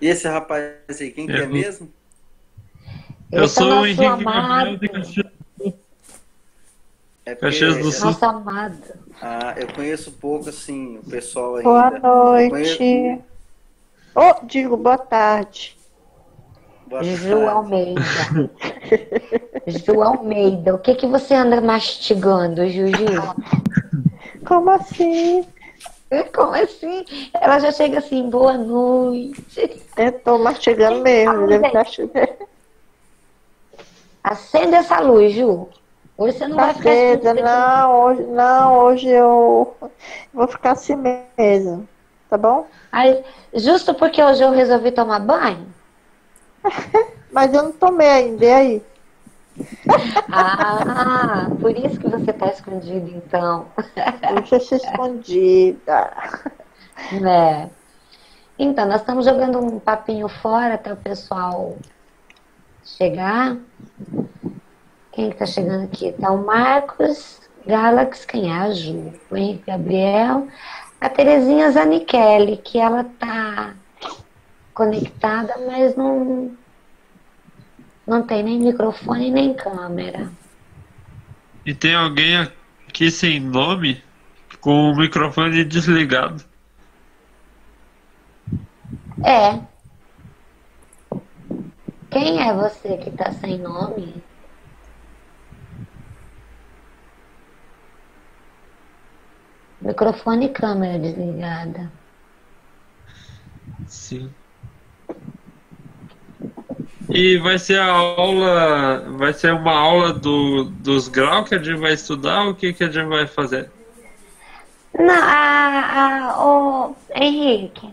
E esse rapaz aí, quem que é mesmo? Eu Esse é o sou o nosso Henrique Gabriel amado, de É Caxias do porque Sul. nosso amado. eu conheço pouco assim o pessoal Boa ainda. Eu conheço. noite. Oh, digo, boa tarde. Boa Ju tarde. Almeida. Ju Almeida, o que que você anda mastigando, Juju? Como assim? Como assim? Ela já chega assim, boa noite. Eu tô mastigando mesmo. Deve estar Acende essa luz, Ju. Hoje você não vai ficar acesa. escondida. Não, hoje eu vou ficar assim mesmo. Tá bom? Aí, justo porque hoje eu resolvi tomar banho. Mas eu não tomei ainda, e aí? Ah, por isso que você tá escondido, então. Deixa eu ser escondida. Né? Então, nós estamos jogando um papinho fora até o pessoal chegar. Quem que tá chegando aqui? Tá o Marcos Galax, quem é? A Ju, o Henrique Gabriel, a Terezinha Zanichelli, que ela tá conectada, mas não tem nem microfone nem câmera. E tem alguém aqui sem nome, com o microfone desligado. É. Quem é você que tá sem nome? Microfone e câmera desligada. Sim. E vai ser uma aula dos graus que a gente vai estudar, ou o que a gente vai fazer? Não, Henrique,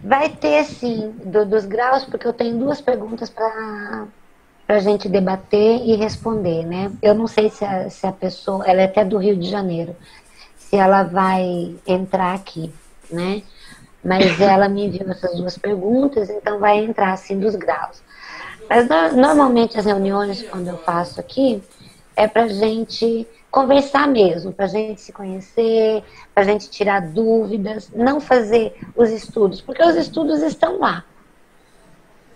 vai ter sim dos graus, porque eu tenho duas perguntas para a gente debater e responder, né? Eu não sei se a pessoa, ela é até do Rio de Janeiro, se ela vai entrar aqui, né? Mas ela me enviou essas duas perguntas, então vai entrar assim dos graus. Mas normalmente as reuniões, quando eu faço aqui, é para a gente conversar mesmo, para a gente se conhecer, para a gente tirar dúvidas, não fazer os estudos, porque os estudos estão lá,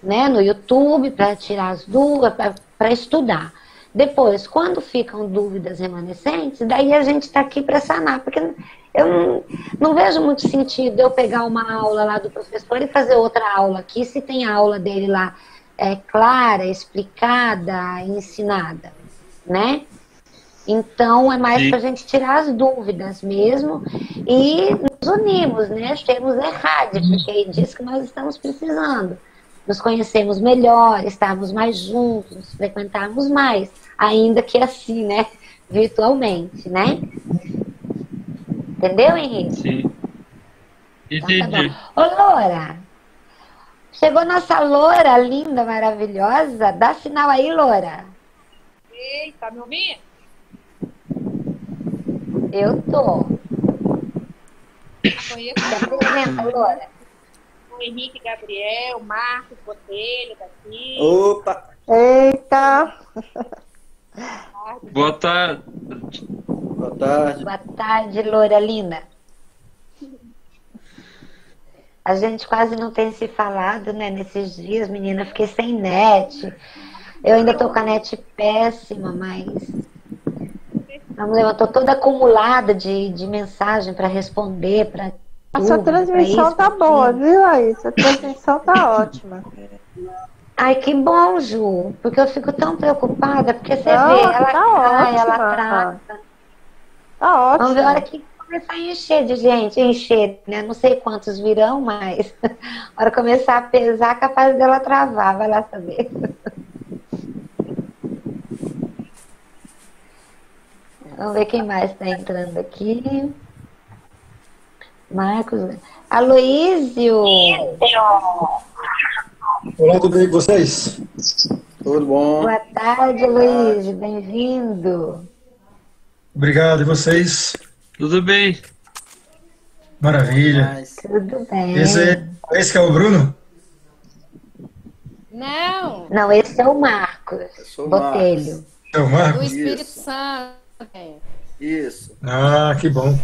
né, no YouTube, para tirar as dúvidas, para estudar. Depois, quando ficam dúvidas remanescentes, daí a gente está aqui para sanar, porque eu não vejo muito sentido eu pegar uma aula lá do professor e fazer outra aula aqui, se tem a aula dele lá clara, explicada, ensinada, né? Então, é mais para a gente tirar as dúvidas mesmo e nos unimos, né? Temos ERRAD, porque é disso que nós estamos precisando. Nos conhecemos melhor, estarmos mais juntos, nos frequentarmos mais, ainda que assim, né? Virtualmente, né? Entendeu, Henrique? Sim. Entendi. Então, tá bom. Ô, Loura, chegou nossa Loura linda, maravilhosa. Dá sinal aí, Loura. Ei, tá me ouvindo? Eu tô. Conheço Se apresenta, Loura. o Henrique Gabriel, Marcos Botelho daqui. Opa! Eita! Boa tarde. Boa tarde. Boa tarde, Loura linda. A gente quase não tem se falado, né, nesses dias, menina. Fiquei sem net. Eu ainda tô com a net péssima, mas eu tô toda acumulada de mensagem para responder, para Essa transmissão tá boa, viu aí? Essa transmissão tá ótima. Ai, que bom, Ju, porque eu fico tão preocupada, porque você Não, vê, ela tá cai, ótima. ela trata. Tá ótimo. Vamos ver a hora que começar a encher de gente, encher, né? Não sei quantos virão, mas a hora que começar a pesar, capaz dela travar, vai lá saber. Vamos ver quem mais está entrando aqui. Marcos. Aloísio! Olá, tudo bem com vocês? Tudo bom? Boa tarde, Aloísio. Bem-vindo. Obrigado, e vocês? Tudo bem? Maravilha. Tudo bem. Esse que é o Bruno? Não, Não, esse é o Marcos Eu sou o Botelho. É o do Marcos? Espírito Isso. Santo. Isso. Ah, que bom.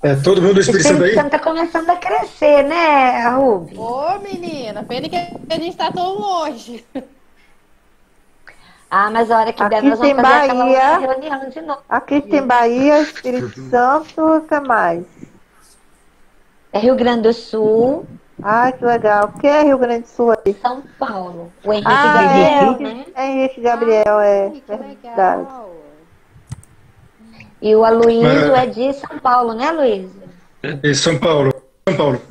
É todo mundo do O Espírito Santo Espírito aí? Santo tá começando a crescer, né, Rubi? Ô, menina, pena que a gente tá tão longe. Ah, mas a hora que der, Aqui nós vamos tem fazer aquela Bahia. outra reunião de novo. Aqui tem Bahia, Espírito Santo, o que mais? É Rio Grande do Sul, Ai, que legal. O que é Rio Grande do Sul aí? São Paulo. O Henrique Ah, Gabriel, né? é Henrique Gabriel, é Ai, que verdade. legal. E o Aloysio É. é de São Paulo, né, Aloysio? Em São Paulo. São Paulo.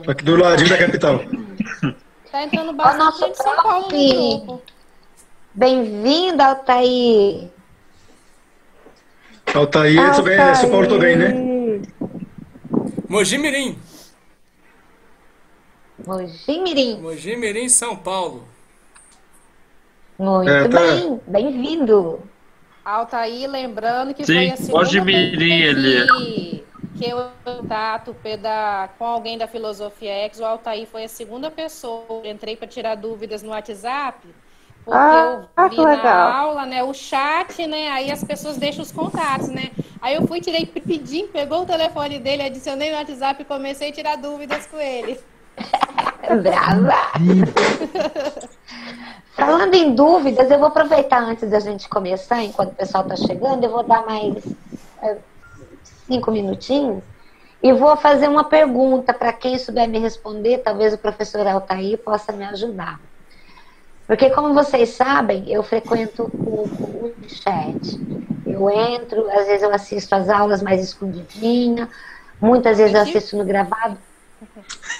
Aqui do ladinho da capital. Tá entrando Ó, bastante nosso gente de São Paulo no prof. grupo. Bem-vindo, Altair. Altair, São Paulo também, né? Mojimirim. Mojimirim. Mojimirim, São Paulo. Muito É, tá. bem, bem-vindo. Altair, lembrando que Sim, foi a segunda Mojimirim, vez ele que eu contato com alguém da Filosofia X, o Altair foi a segunda pessoa. Eu entrei para tirar dúvidas no WhatsApp, porque eu vi que legal. na aula, né, o chat, né, aí as pessoas deixam os contatos, né. Aí eu fui, tirei, pedi, pegou o telefone dele, adicionei no WhatsApp e comecei a tirar dúvidas com ele. Brava. Falando em dúvidas, eu vou aproveitar antes da gente começar, enquanto o pessoal está chegando, eu vou dar mais 5 minutinhos e vou fazer uma pergunta para quem souber me responder, talvez o professor Altair possa me ajudar. Porque, como vocês sabem, eu frequento o chat. Eu entro, às vezes eu assisto as aulas mais escondidinha, muitas vezes eu assisto no gravado.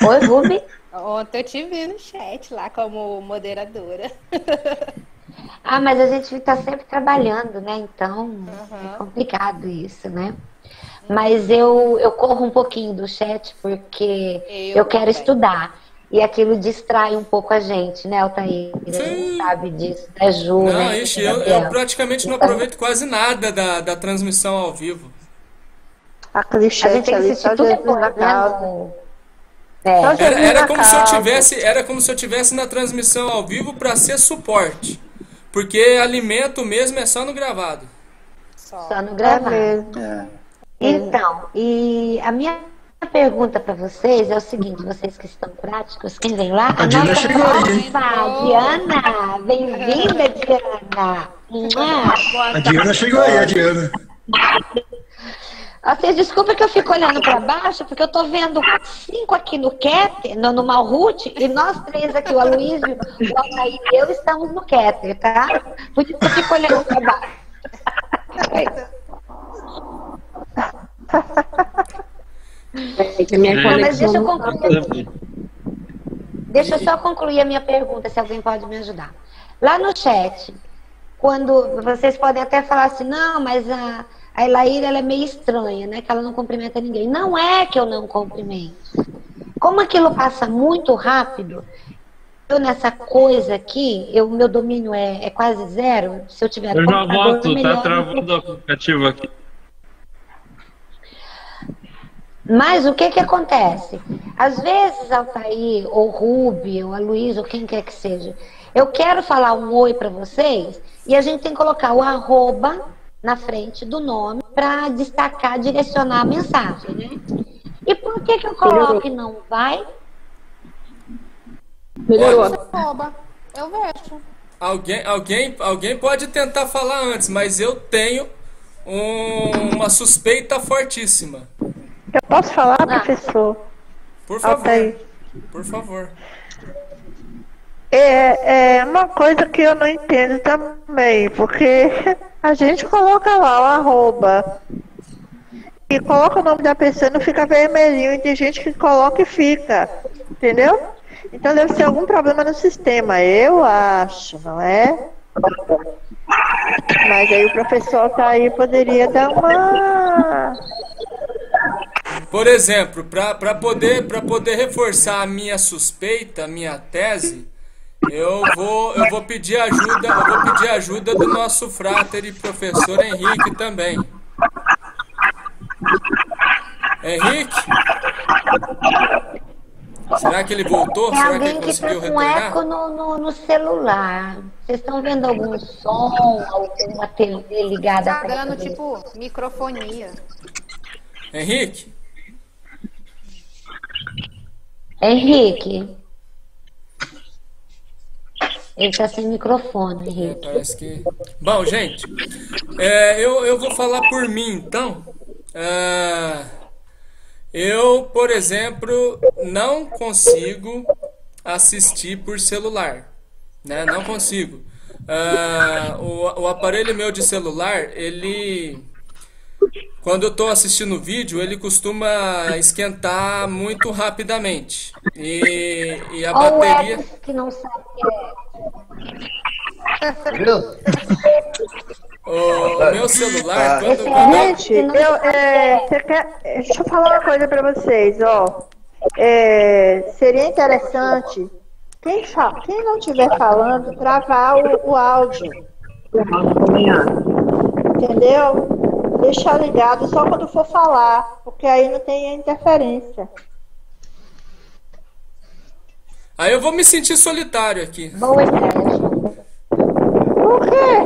Oi, Rubi? Ontem eu te vi no chat lá como moderadora. Ah, mas a gente está sempre trabalhando, né? Então é complicado isso, né? Mas eu corro um pouquinho do chat porque eu quero estudar. E aquilo distrai um pouco a gente, né, Altair? A gente sabe disso, da Ju, Não, né? ixi, eu praticamente não aproveito quase nada da transmissão ao vivo. Aquele A gente chat tem que ali, assistir só tudo Jesus depois, na né? causa. É. Só Jesus Era na como se eu causa. tivesse na transmissão ao vivo para ser suporte. Porque alimento mesmo é só no gravado. Só no É gravar. mesmo. É. Então, e a minha pergunta para vocês é o seguinte, vocês que estão práticos, quem vem lá? A Diana chegou aí, hein? Diana, bem-vinda, Diana. A Diana chegou aí, a Diana. Vocês desculpem que eu fico olhando para baixo, porque eu tô vendo 5 aqui no Keter, no Malhut, e nós 3 aqui, o Aloysio, o Altair e eu, estamos no Keter, tá? Por isso que eu fico olhando para baixo. Não, mas deixa eu concluir. Deixa eu só concluir a minha pergunta, se alguém pode me ajudar. Lá no chat, quando vocês podem até falar assim, não, mas a Elaíra, ela é meio estranha, né? Que ela não cumprimenta ninguém. Não é que eu não cumprimento. Como aquilo passa muito rápido, eu nessa coisa aqui, meu domínio é quase zero. Se eu tiver Eu já computador, volto, tá melhor. travando o aplicativo aqui. Mas o que acontece? Às vezes, Altair, ou Rubi, ou a Luísa, ou quem quer que seja, eu quero falar um oi para vocês e a gente tem que colocar o arroba na frente do nome para destacar, direcionar a mensagem, né? E por que eu coloco e não vai? Arroba. Eu vejo. Alguém pode tentar falar antes, mas eu tenho uma suspeita fortíssima. Eu posso falar, professor? Por favor. Altair. Por favor. É uma coisa que eu não entendo também, porque a gente coloca lá o arroba e coloca o nome da pessoa e não fica vermelhinho, e tem gente que coloca e fica, entendeu? Então deve ser algum problema no sistema, eu acho, não é? Mas aí o professor tá aí, poderia dar uma... Por exemplo, para poder reforçar a minha suspeita, a minha tese, eu vou pedir ajuda do nosso fráter e professor Henrique também. Henrique? Será que ele voltou? Tem Será que ele alguém que conseguiu tá com retornar? eco no celular. Vocês estão vendo algum som, alguma TV ligada Tá perto dando, dele? tipo, microfonia. Henrique? Henrique. Ele tá sem microfone, Henrique. Parece que... Bom, gente, eu vou falar por mim, então. Eu, por exemplo, não consigo assistir por celular, né? Não consigo. O aparelho meu de celular, ele... Quando eu estou assistindo o vídeo, ele costuma esquentar muito rapidamente. E a Olha o bateria... Alex que não sabe o que é. Viu? O meu celular, Esse Gente, Alex deixa eu falar uma coisa pra vocês, ó. Seria interessante, quem não estiver falando, travar o áudio. Entendeu? Deixar ligado só quando for falar, porque aí não tem interferência. Aí eu vou me sentir solitário aqui. Boa ideia. Por quê?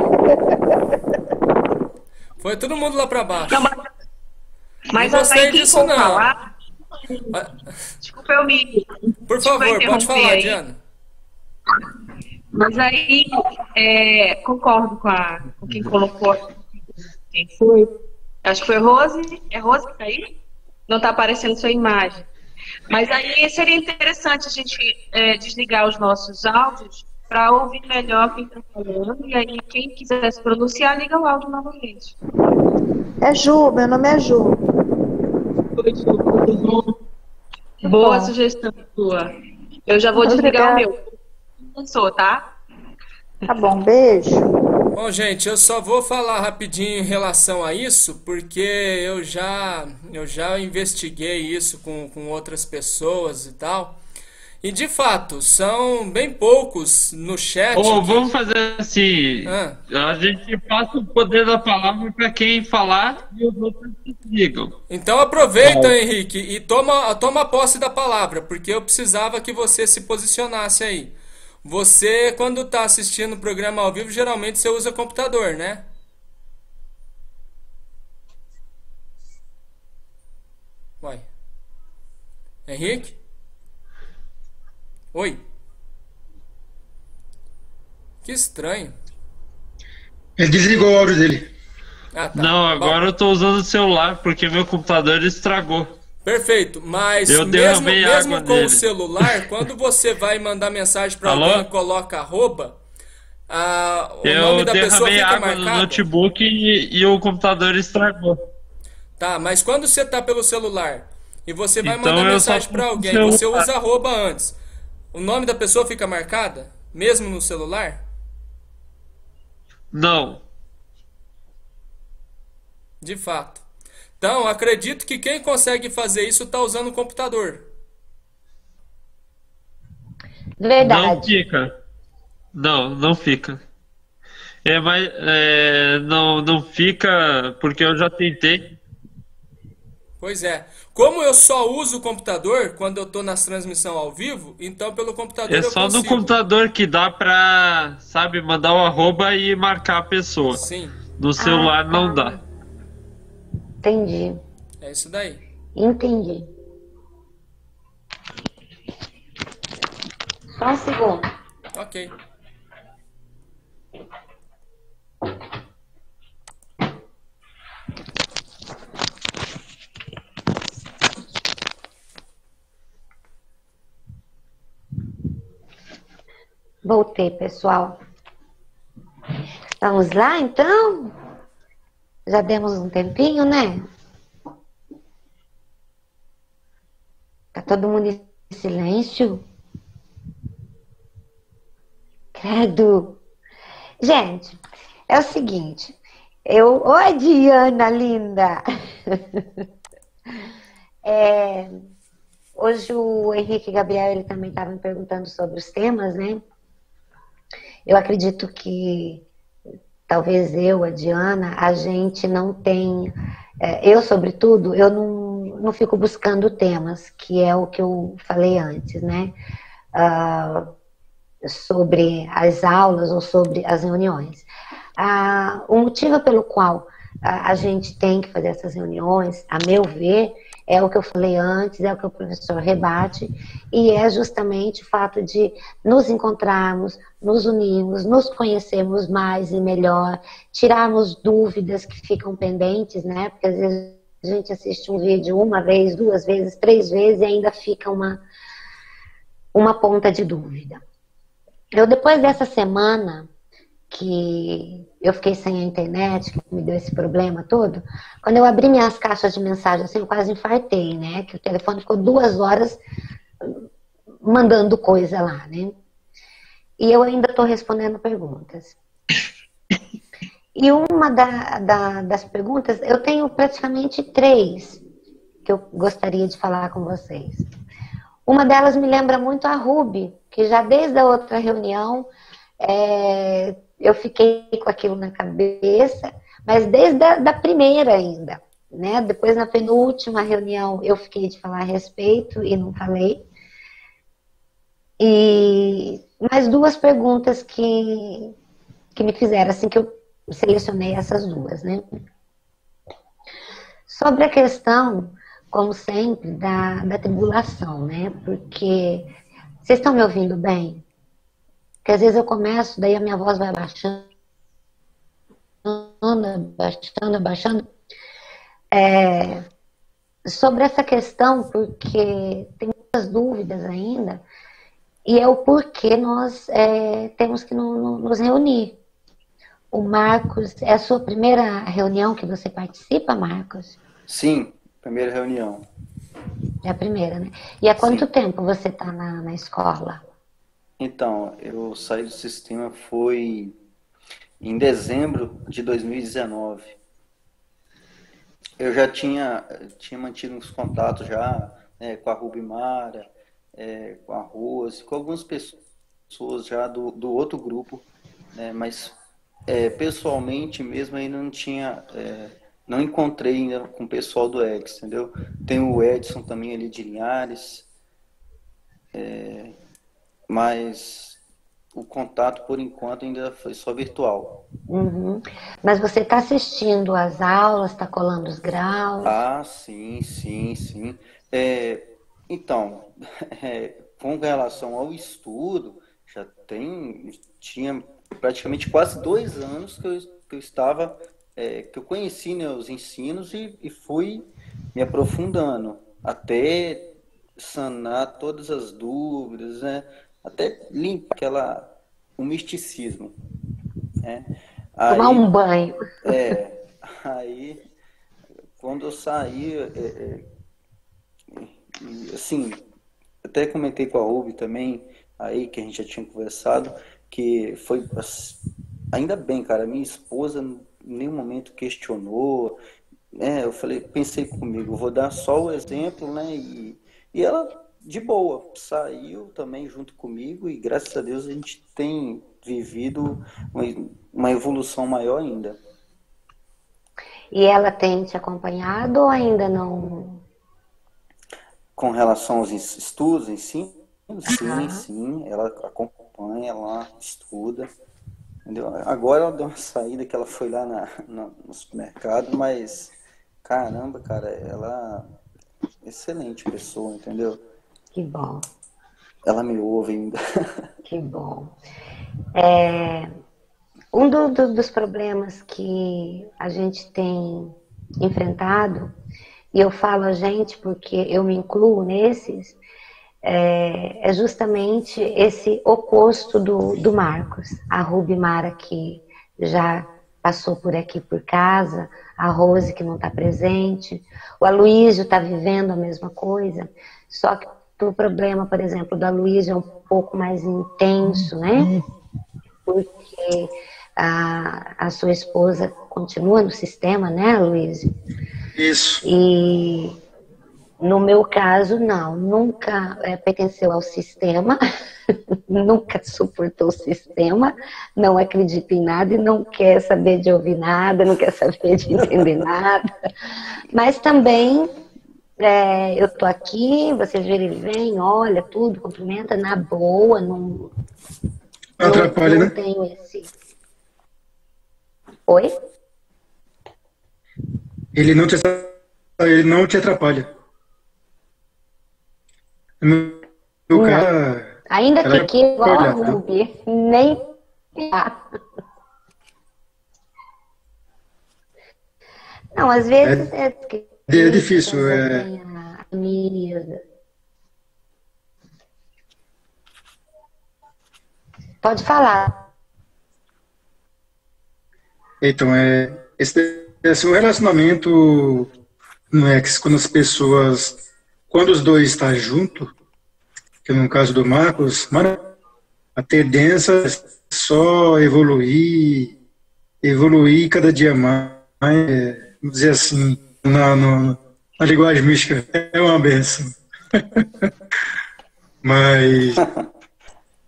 Foi todo mundo lá pra baixo. Não, mas Não gostei aí quem disso, for não. falar... Desculpa, eu me... Por Desculpa favor, pode interromper falar, aí. Diana. Mas aí, concordo com quem colocou. Quem foi? Acho que foi Rose. É Rose que tá aí? Não tá aparecendo sua imagem. Mas aí seria interessante a gente desligar os nossos áudios para ouvir melhor quem está falando. E aí, quem quiser se pronunciar, liga o áudio novamente. É Ju, meu nome é Ju. Boa sugestão sua. Eu já vou desligar o meu. Não sou, tá? Tá bom, beijo. Bom, gente, eu só vou falar rapidinho em relação a isso, porque eu já investiguei isso com outras pessoas e tal. E de fato, são bem poucos no chat. Vamos fazer assim: a gente passa o poder da palavra para quem falar e os outros se ligam. Então aproveita, Henrique, e toma posse da palavra, porque eu precisava que você se posicionasse aí. Você, quando está assistindo o programa ao vivo, geralmente você usa computador, né? Uai. Henrique? Oi. Que estranho. Ele desligou o áudio dele. Ah, tá. Não, agora eu tô usando o celular porque meu computador estragou. Perfeito, mas Eu mesmo derramei água com nele. o celular, quando você vai mandar mensagem para alguém e coloca arroba, o nome da pessoa derramei fica água no marcado. notebook e o computador estragou. Tá, mas quando você tá pelo celular e você vai Então mandar eu mensagem só para uso o alguém, celular. você usa arroba antes. O nome da pessoa fica marcada, mesmo no celular? Não. De fato. Então, acredito que quem consegue fazer isso está usando o computador. Verdade. Não fica. Não fica. Não fica porque eu já tentei. Pois é. Como eu só uso o computador quando eu estou nas transmissões ao vivo, então pelo computador É eu só consigo. no computador que dá pra, sabe, mandar o arroba e marcar a pessoa. Sim, No celular não dá. Entendi. é isso daí. Entendi. Só um segundo. Ok. Voltei, pessoal. Vamos lá, então? Já demos um tempinho, né? Tá todo mundo em silêncio? Credo. Gente, é o seguinte. Oi, Diana, linda. Hoje o Henrique Gabriel, ele também estava me perguntando sobre os temas, né? Eu acredito que talvez a Diana, a gente não tem... eu, sobretudo, eu não fico buscando temas, que é o que eu falei antes, né? Sobre as aulas ou sobre as reuniões. O motivo pelo qual a gente tem que fazer essas reuniões, a meu ver, é o que eu falei antes, é o que o professor rebate, e é justamente o fato de nos encontrarmos, nos unirmos, nos conhecermos mais e melhor, tirarmos dúvidas que ficam pendentes, né? Porque às vezes a gente assiste um vídeo uma vez, 2 vezes, 3 vezes e ainda fica uma ponta de dúvida. Depois dessa semana que eu fiquei sem a internet, que me deu esse problema todo, quando eu abri minhas caixas de mensagem, assim, eu quase infartei, né? Que o telefone ficou 2 horas mandando coisa lá, né? E eu ainda estou respondendo perguntas. E uma das perguntas, eu tenho praticamente 3 que eu gostaria de falar com vocês. Uma delas me lembra muito a Ruby, que já desde a outra reunião eu fiquei com aquilo na cabeça, mas desde a da primeira ainda, né? Depois, na penúltima reunião, eu fiquei de falar a respeito e não falei. E mais 2 perguntas que me fizeram, assim, que eu selecionei essas 2, né? Sobre a questão, como sempre, da tribulação, né? Porque vocês estão me ouvindo bem? Porque às vezes eu começo, daí a minha voz vai abaixando, abaixando. Sobre essa questão, porque tem muitas dúvidas ainda, e é o porquê nós temos que nos reunir. O Marcos, é a sua primeira reunião que você participa, Marcos? Sim, primeira reunião. É a primeira, né? E há quanto Sim. tempo você está na escola? Então, eu saí do sistema foi em dezembro de 2019. Eu já tinha mantido uns contatos já, com a Rubimara, com a Rose, com algumas pessoas já do outro grupo, né? Mas pessoalmente mesmo ainda não tinha, não encontrei ainda com o pessoal do X, entendeu? Tem o Edson também ali de Linhares, mas o contato por enquanto ainda foi só virtual. Uhum. Mas você está assistindo às aulas, está colando os graus? Ah, sim. Então, com relação ao estudo, tinha praticamente quase 2 anos que eu estava, que eu conheci, né, os ensinos e fui me aprofundando até sanar todas as dúvidas, né, até limpar o misticismo, né. Tomar um banho. Aí, quando eu saí, assim, até comentei com a Ruby também, aí que a gente já tinha conversado, que foi, ainda bem, cara, minha esposa em nenhum momento questionou, eu pensei comigo, vou dar só o exemplo, né, e ela, de boa, saiu também junto comigo e graças a Deus a gente tem vivido uma evolução maior ainda. E ela tem te acompanhado ou ainda não? Com relação aos estudos, ensino? Sim, ela acompanha lá, estuda. Entendeu? Agora ela deu uma saída que ela foi lá no supermercado, mas caramba, cara, ela é excelente pessoa, entendeu? Que bom. Ela me ouve ainda. Que bom. Um dos problemas que a gente tem enfrentado, e eu falo a gente porque eu me incluo nesses, é justamente esse oposto do Marcos. A Rubimara, que já passou por aqui por casa, a Rose, que não está presente, o Aloysio está vivendo a mesma coisa, só que o problema, por exemplo, do Aloysio é um pouco mais intenso, né? Porque a sua esposa continua no sistema, né, Aloysio? Isso. E no meu caso, não, nunca pertenceu ao sistema, nunca suportou o sistema, não acredita em nada e não quer saber de ouvir nada, não quer saber de entender nada, mas também eu tô aqui, vocês verem, ele vem, olha tudo, cumprimenta na boa, não Atrapalha, né? tenho esse... Oi? Ele não te atrapalha. No cara, Ainda que ela aqui, igual a olha, Ruby, nem... Não, às vezes é difícil, Pode falar. Então, esse é um relacionamento, não é que quando as pessoas, quando os dois estão juntos, que no caso do Marcos, a tendência é só evoluir cada dia mais, vamos dizer assim, na linguagem mística, é uma benção. Mas,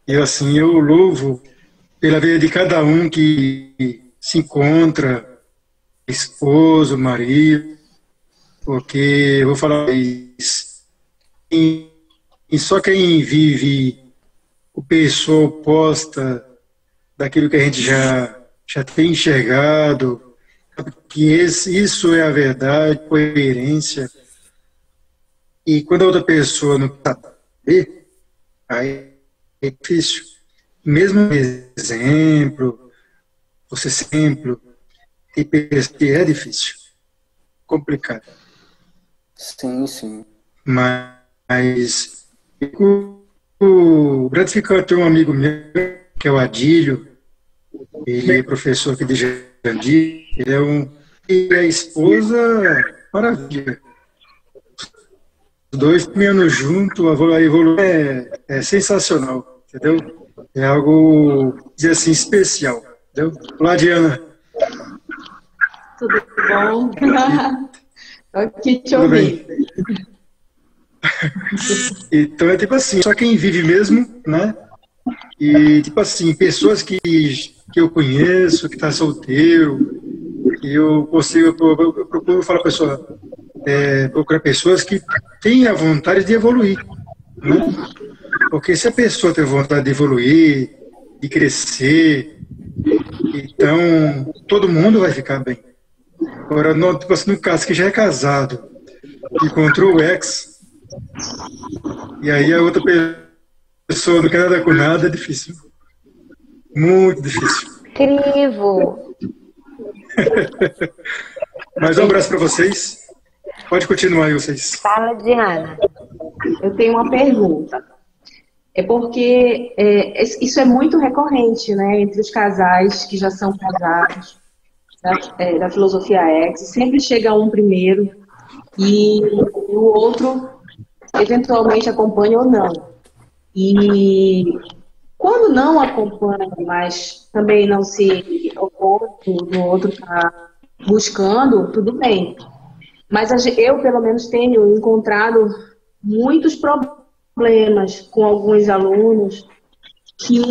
eu louvo pela vida de cada um que se encontra, esposo, marido, porque eu vou falar isso, e só quem vive o pessoa oposta daquilo que a gente já tem enxergado, que isso é a verdade, coerência, e quando a outra pessoa não está aí é difícil. Mesmo exemplo, é difícil, complicado. Sim, sim. Mas o gratificante ter um amigo meu, que é o Adílio, ele é professor aqui de Jandi, e a esposa, maravilha. Os dois caminhando junto, a evolução é sensacional, entendeu? É algo, dizer assim, especial, entendeu? Olá, Diana. Tudo bom? Aqui te Tudo ouvi. bem? Então é tipo assim, só quem vive mesmo, né? E tipo assim, pessoas que eu conheço, que tá solteiro, eu procuro falar pra pessoa, procurar pessoas que têm a vontade de evoluir, né? Porque se a pessoa tem vontade de evoluir, de crescer, então todo mundo vai ficar bem. Agora, tipo assim, no caso que já é casado, encontrou o ex, e aí a outra pessoa não quer nada com nada, é difícil. Muito difícil. Incrível. Mas um abraço para vocês. Pode continuar aí, vocês. Fala, Diana. Eu tenho uma pergunta. É porque isso é muito recorrente, né, entre os casais que já são casados da filosofia X. Sempre chega um primeiro e o outro eventualmente acompanha ou não. E quando não acompanha, mas também não se opõe, o outro está buscando, tudo bem. Mas eu, pelo menos, tenho encontrado muitos problemas com alguns alunos que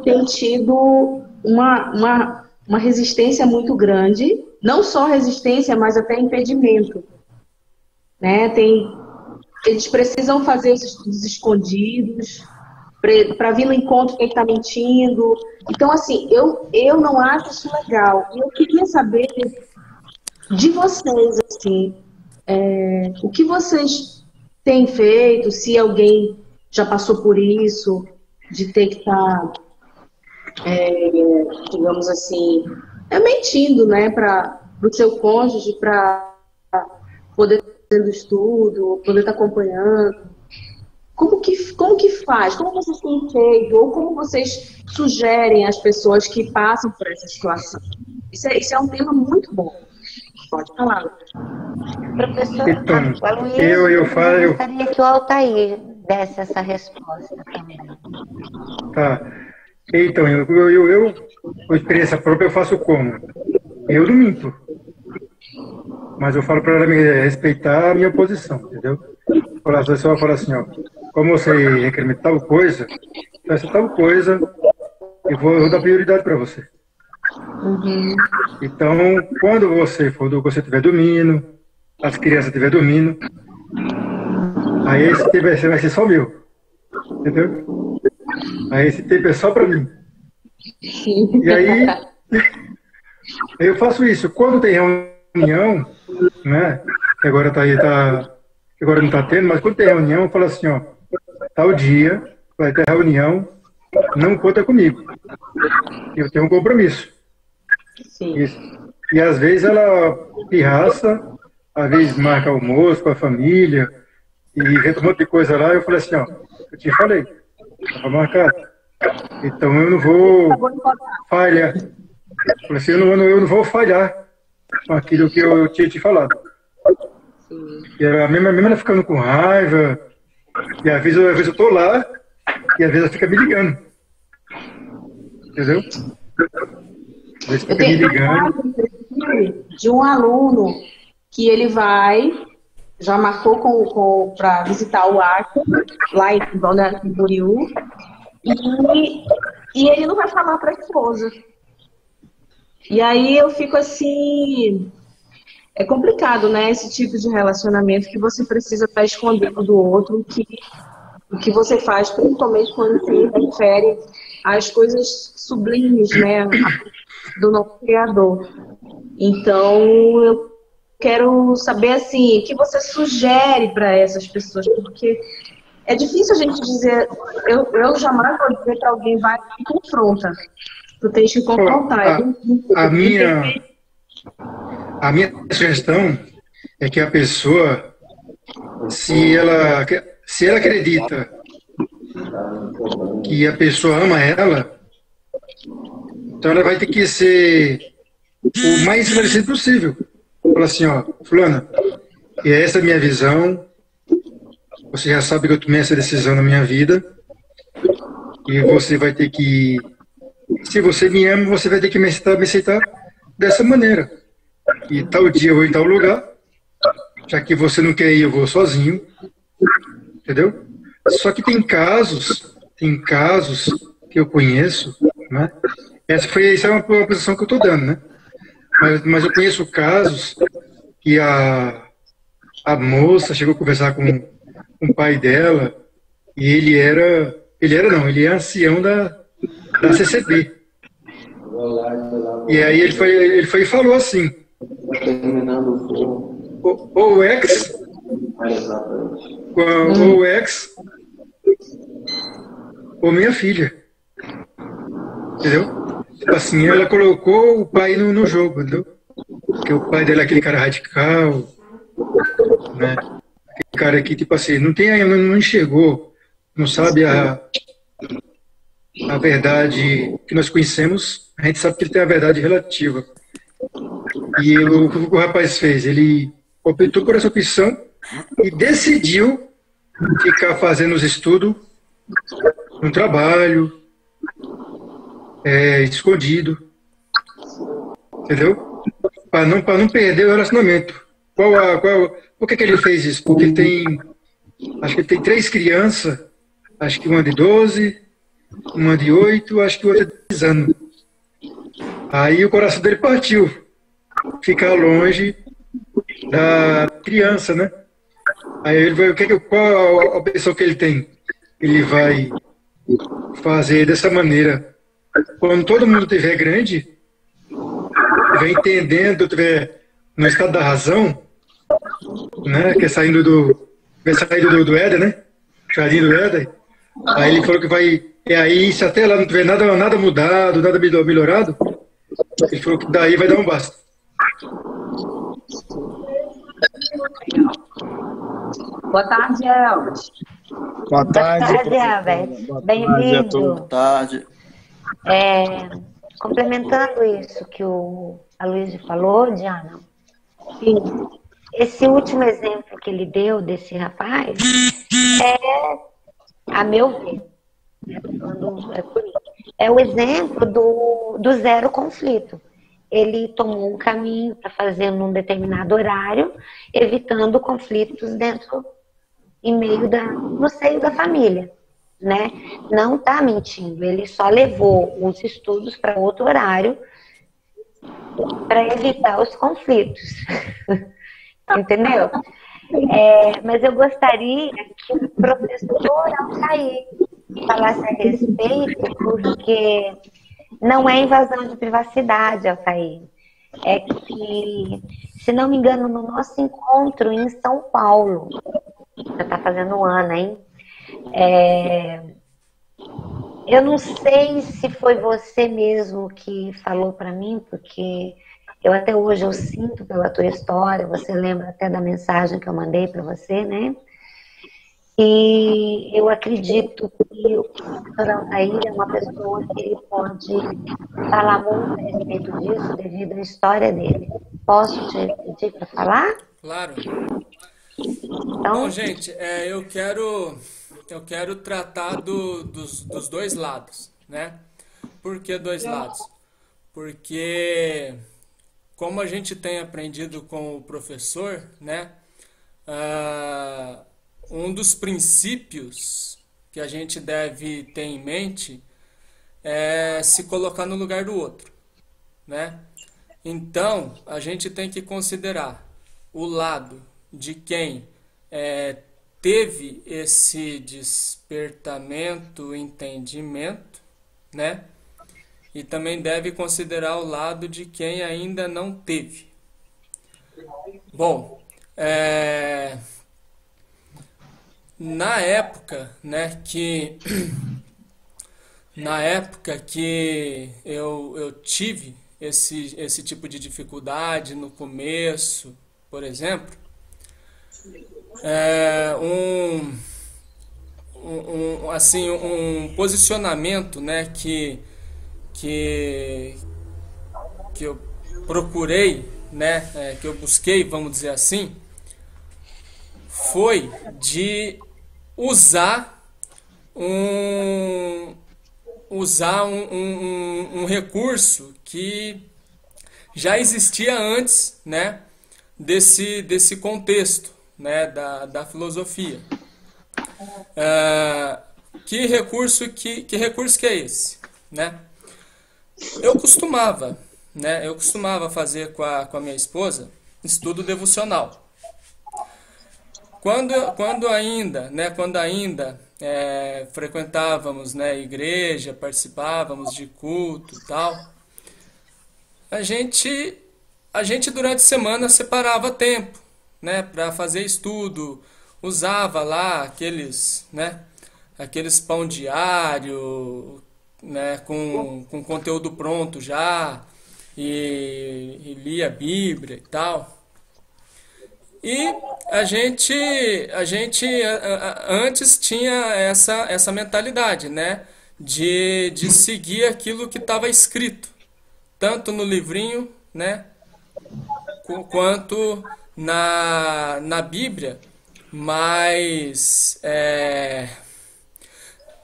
têm tido uma resistência muito grande, não só resistência, mas até impedimento. Né? Eles precisam fazer os estudos escondidos, para vir no encontro quem está mentindo. Então, assim, eu não acho isso legal. E eu queria saber de vocês, assim, o que vocês têm feito, se alguém já passou por isso, de ter que estar, digamos assim, mentindo, né, para o seu cônjuge, para poder fazer o estudo, poder estar acompanhando. Como que faz? Como vocês têm feito? Ou como vocês sugerem às pessoas que passam por essa situação? Isso é um tema muito bom. Pode falar. Professor, Então, eu gostaria que o Altair desse essa resposta também. Tá. Então, com experiência própria, eu faço como? Eu não minto. Mas eu falo para ela respeitar a minha posição, entendeu? A pessoa fala assim, ó, como você requer tal coisa, essa tal coisa, eu vou dar prioridade para você. Uhum. Então, quando você estiver dormindo, as crianças estiverem dormindo, aí esse tempo vai ser só meu. Entendeu? Aí esse tempo é só para mim. E aí eu faço isso. Quando tem reunião, né? Que agora agora não está tendo, mas quando tem reunião, eu falo assim, ó, tal dia vai ter reunião, não conta comigo. Eu tenho um compromisso. Sim. Isso. E às vezes ela pirraça, às vezes marca almoço com a família, e inventa um monte de coisa lá, eu falei assim, ó, eu te falei, estava marcado. Então eu não vou falhar. Eu falei assim, eu não vou falhar com aquilo que eu tinha te falado. E mesmo ela ficando com raiva, e às vezes eu tô lá, e às vezes ela fica me ligando. Entendeu? Às vezes fica me ligando. De um aluno que ele já marcou para visitar o Acre, lá em Balneário Camboriú, e ele não vai falar para a esposa. E aí eu fico assim, é complicado, né, esse tipo de relacionamento que você precisa estar escondendo do outro, o que você faz, principalmente quando se refere às coisas sublimes, né, do nosso Criador. Então, eu quero saber, assim, o que você sugere para essas pessoas, porque é difícil a gente dizer, eu jamais vou dizer para alguém, vai e confronta. Tu tens que confrontar. A minha sugestão é que a pessoa, se ela acredita que a pessoa ama ela, então ela vai ter que ser o mais esclarecido possível. Fala assim, ó, fulana, e essa é a minha visão, você já sabe que eu tomei essa decisão na minha vida, e você vai ter que, se você me ama, você vai ter que me aceitar dessa maneira. E tal dia eu vou em tal lugar, já que você não quer ir, eu vou sozinho, entendeu? Só que tem casos que eu conheço, né? Essa é uma posição que eu estou dando, né? Mas eu conheço casos que a moça chegou a conversar com o pai dela e ele é ancião da CCB. E aí ele foi e falou assim, ou ex, ou minha filha. Entendeu? Tipo assim, ela colocou o pai no jogo, entendeu? Porque o pai dela é aquele cara radical, né? Aquele cara que, tipo assim, não enxergou, não sabe a verdade que nós conhecemos, a gente sabe que ele tem a verdade relativa. E o que o rapaz fez? Ele optou por essa opção e decidiu ficar fazendo os estudos no trabalho, escondido, entendeu? Para não perder o relacionamento. Por que ele fez isso? Porque acho que ele tem 3 crianças, acho que uma de 12, uma de 8, acho que outra de 10 anos. Aí o coração dele partiu, ficar longe da criança, né? Aí ele vai, qual a opção que ele tem? Ele vai fazer dessa maneira. Quando todo mundo estiver grande, estiver entendendo, estiver no estado da razão, né, que é saindo do Éden, né, jardim do Éden, aí ele falou que vai, aí se até lá não tiver nada mudado, nada melhorado, ele falou que daí vai dar um basta. Boa tarde, Elvis. Boa tarde. Boa tarde, Elvis. Bem-vindo. Boa tarde. Complementando isso que a Luísa falou, Diana, esse último exemplo que ele deu desse rapaz a meu ver, é o exemplo do zero conflito. Ele tomou um caminho para fazer num determinado horário, evitando conflitos no seio da família, né? Não está mentindo, ele só levou os estudos para outro horário para evitar os conflitos. Entendeu? Mas eu gostaria que o professor Altair falasse a respeito, porque não é invasão de privacidade, Altair. É que, se não me engano, no nosso encontro em São Paulo, já está fazendo um ano, hein? Eu não sei se foi você mesmo que falou para mim, porque eu até hoje eu sinto pela tua história, você lembra até da mensagem que eu mandei para você, né? E eu acredito que o professor Altair é uma pessoa que ele pode falar muito a respeito disso devido à história dele. Posso te pedir para falar? Claro. Então, Bom, gente, eu quero tratar dos dois lados, né? Por que dois lados? Porque, como a gente tem aprendido com o professor, né? Um dos princípios que a gente deve ter em mente é se colocar no lugar do outro, né? Então, a gente tem que considerar o lado de quem teve esse despertamento, entendimento, né? E também deve considerar o lado de quem ainda não teve. Bom, na época, né, na época que eu tive esse tipo de dificuldade no começo, por exemplo, um posicionamento, né, que eu procurei, né, que eu busquei, vamos dizer assim, foi de usar um recurso que já existia antes, né, desse contexto, né, da filosofia. Que recurso que é esse, né? Eu costumava fazer com a minha esposa estudo devocional. Quando ainda frequentávamos, né, igreja, participávamos de culto e tal, a gente durante a semana separava tempo, né, para fazer estudo, usava lá aqueles pão diário, né, com conteúdo pronto já, e lia a Bíblia e tal. E a gente antes tinha essa mentalidade, né, de seguir aquilo que estava escrito, tanto no livrinho, né, quanto na Bíblia, mas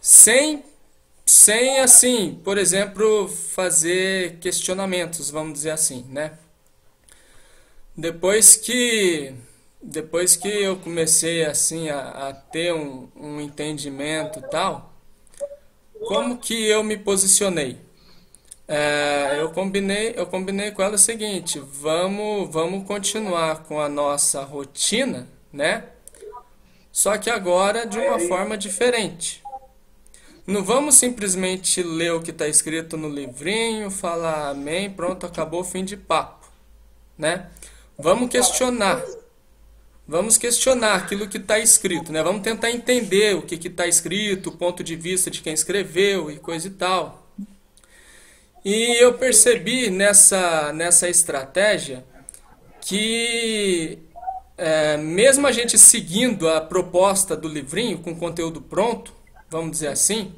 sem assim, por exemplo, fazer questionamentos, vamos dizer assim, né? Depois que eu comecei assim a ter um entendimento e tal, como que eu me posicionei? Eu combinei com ela o seguinte: vamos continuar com a nossa rotina, né? Só que agora de uma forma diferente. Não vamos simplesmente ler o que está escrito no livrinho, falar amém, pronto, acabou, fim de papo, né? Vamos questionar aquilo que está escrito, né? Vamos tentar entender o que está escrito, o ponto de vista de quem escreveu e coisa e tal. E eu percebi nessa estratégia que, mesmo a gente seguindo a proposta do livrinho, com conteúdo pronto, vamos dizer assim,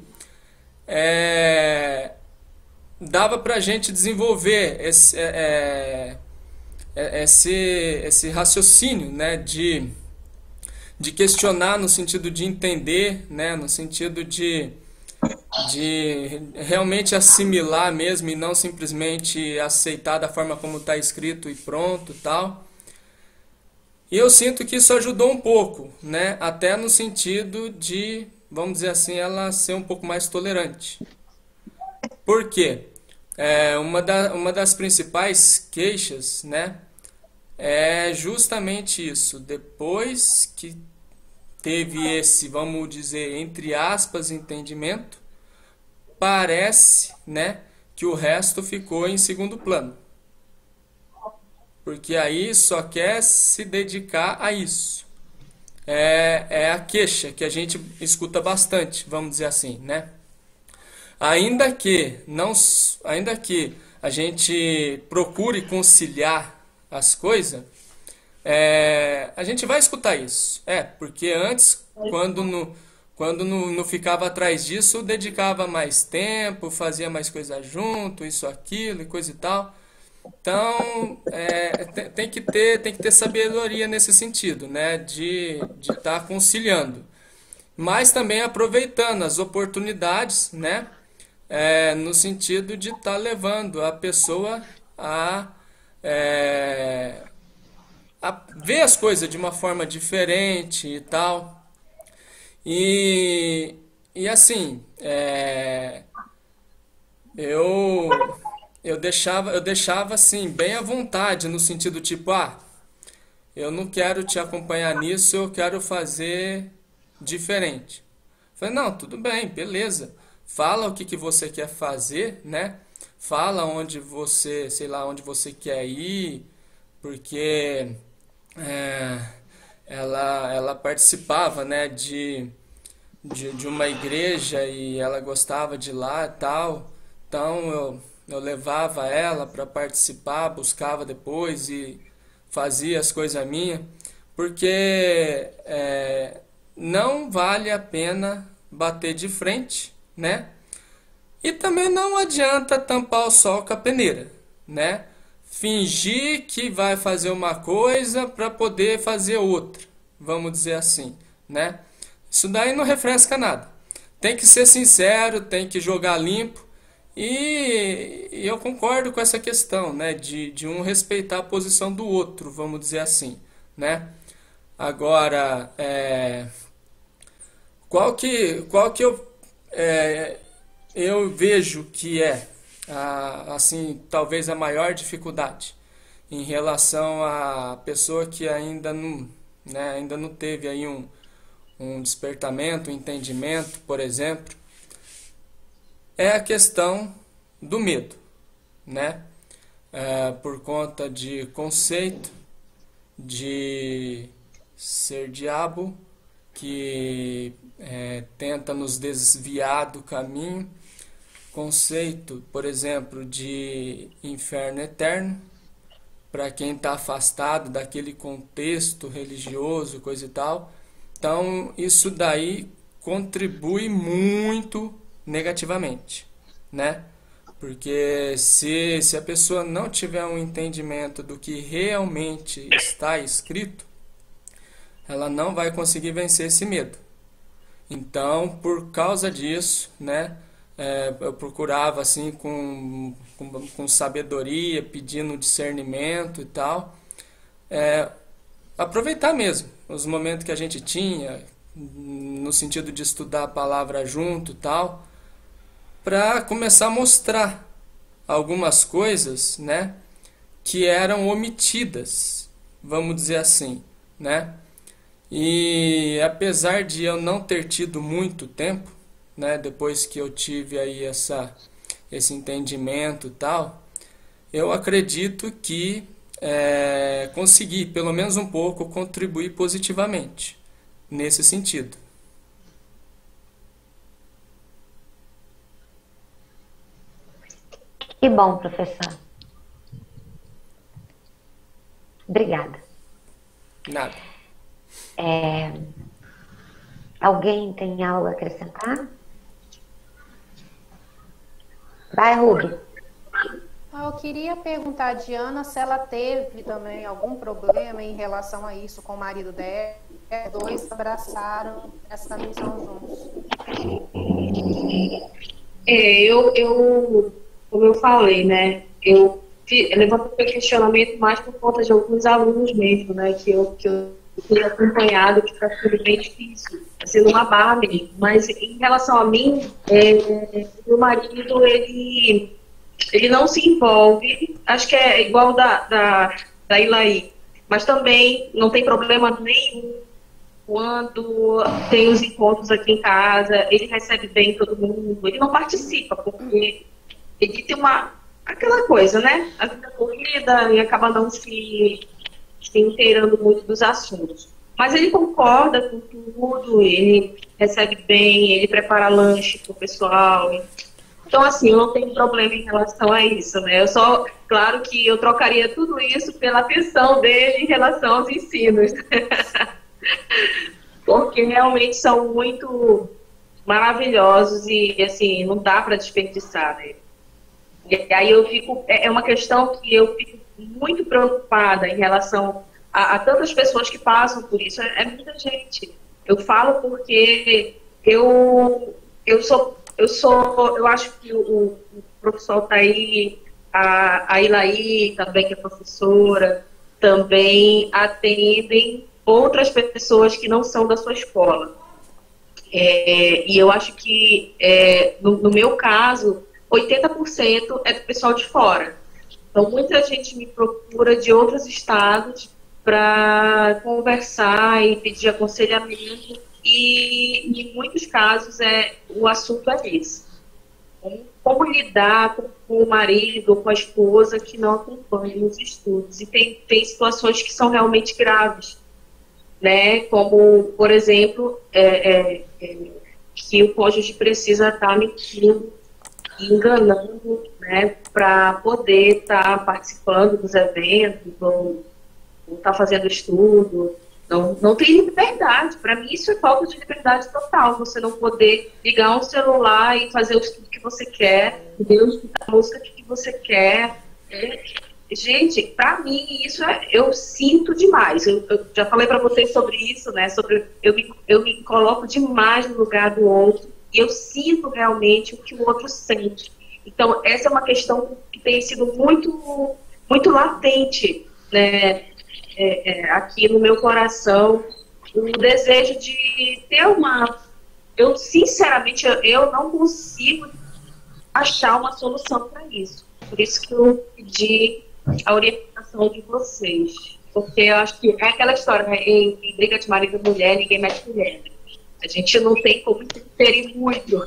dava para a gente desenvolver esse raciocínio, né, de questionar no sentido de entender, né, no sentido de realmente assimilar mesmo e não simplesmente aceitar da forma como está escrito e pronto, tal. E eu sinto que isso ajudou um pouco, né, até no sentido de, vamos dizer assim, ela ser um pouco mais tolerante. Por quê? Uma das principais queixas, né, é justamente isso. Depois que teve esse, vamos dizer, entre aspas, entendimento, parece, né, que o resto ficou em segundo plano. Porque aí só quer se dedicar a isso. É a queixa que a gente escuta bastante, vamos dizer assim, né? Ainda que a gente procure conciliar as coisas, a gente vai escutar isso. Porque antes, quando não ficava atrás disso, dedicava mais tempo, fazia mais coisa junto, isso, aquilo e coisa e tal. Então, tem que ter sabedoria nesse sentido, né? De estar conciliando. Mas também aproveitando as oportunidades, né? No sentido de estar levando a pessoa a ver as coisas de uma forma diferente e tal. E assim, eu deixava assim, bem à vontade, no sentido tipo, eu não quero te acompanhar nisso, eu quero fazer diferente. Falei, não, tudo bem, beleza. Fala o que você quer fazer, né? Fala onde você, sei lá, onde você quer ir, porque ela participava, né, de uma igreja e ela gostava de lá e tal. Então eu levava ela para participar, buscava depois e fazia as coisas minhas, porque não vale a pena bater de frente, né? E também não adianta tampar o sol com a peneira, né? Fingir que vai fazer uma coisa para poder fazer outra, vamos dizer assim, né? Isso daí não refresca nada. Tem que ser sincero, tem que jogar limpo. E eu concordo com essa questão, né? De um respeitar a posição do outro, vamos dizer assim, né? Agora, qual que eu vejo que assim, talvez a maior dificuldade em relação à pessoa que ainda não teve aí um despertamento, um entendimento, por exemplo, é a questão do medo, né? Por conta de conceito de ser diabo, que tenta nos desviar do caminho, conceito, por exemplo, de inferno eterno, para quem está afastado daquele contexto religioso, coisa e tal. Então, isso daí contribui muito negativamente, né? Porque se a pessoa não tiver um entendimento do que realmente está escrito, ela não vai conseguir vencer esse medo. Então, por causa disso, né, eu procurava assim com sabedoria, pedindo discernimento e tal, aproveitar mesmo os momentos que a gente tinha, no sentido de estudar a palavra junto e tal, para começar a mostrar algumas coisas, né, que eram omitidas, vamos dizer assim, né? E apesar de eu não ter tido muito tempo, né, depois que eu tive aí esse entendimento e tal, eu acredito que consegui, pelo menos um pouco, contribuir positivamente nesse sentido. Que bom, professor. Obrigada. Nada. Alguém tem algo a acrescentar? Vai, Ruby. Eu queria perguntar a Diana se ela teve também algum problema em relação a isso com o marido dela. Os dois abraçaram essa missão juntos. Como eu falei, né? Eu levantei o questionamento mais por conta de alguns alunos mesmo, né? Que eu fui acompanhado, que está sendo bem difícil, está sendo uma barra mesmo. Mas em relação a mim, meu marido, ele não se envolve, acho que é igual da Ilaí. mas também não tem problema nenhum quando tem os encontros aqui em casa, ele recebe bem todo mundo, ele não participa, porque ele tem aquela coisa, né? A vida corrida e acaba não se inteirando muito dos assuntos. Mas ele concorda com tudo, ele recebe bem, ele prepara lanche pro pessoal. Então, assim, eu não tenho problema em relação a isso, né? Claro que eu trocaria tudo isso pela atenção dele em relação aos ensinos. Porque realmente são muito maravilhosos e, assim, não dá para desperdiçar, né? E aí é uma questão que eu fico muito preocupada em relação a tantas pessoas que passam por isso. É muita gente. Eu falo porque eu acho que o professor tá aí, a Ilaí também, que é professora, também atendem outras pessoas que não são da sua escola. E eu acho que, no meu caso, 80% é do pessoal de fora. Então, muita gente me procura de outros estados para conversar e pedir aconselhamento. E, em muitos casos, o assunto é esse. Como lidar com o marido ou com a esposa que não acompanham os estudos. E tem situações que são realmente graves, né? Como, por exemplo, que o cônjuge precisa estar mentindo e enganando, né, para poder estar participando dos eventos ou estar fazendo estudo. Não tem liberdade. Para mim, isso é falta de liberdade total. Você não poder ligar um celular e fazer o estudo que você quer, escutar a música que você quer. Gente, para mim, isso eu sinto demais. Eu já falei para vocês sobre isso, né? Eu me coloco demais no lugar do outro e eu sinto realmente o que o outro sente. Então, essa é uma questão que tem sido muito, muito latente, né? Aqui no meu coração, o desejo de ter eu sinceramente eu não consigo achar uma solução para isso. Por isso que eu pedi a orientação de vocês, porque eu acho que é aquela história, né? Em briga de marido e mulher, ninguém mete mulher. A gente não tem como interferir muito.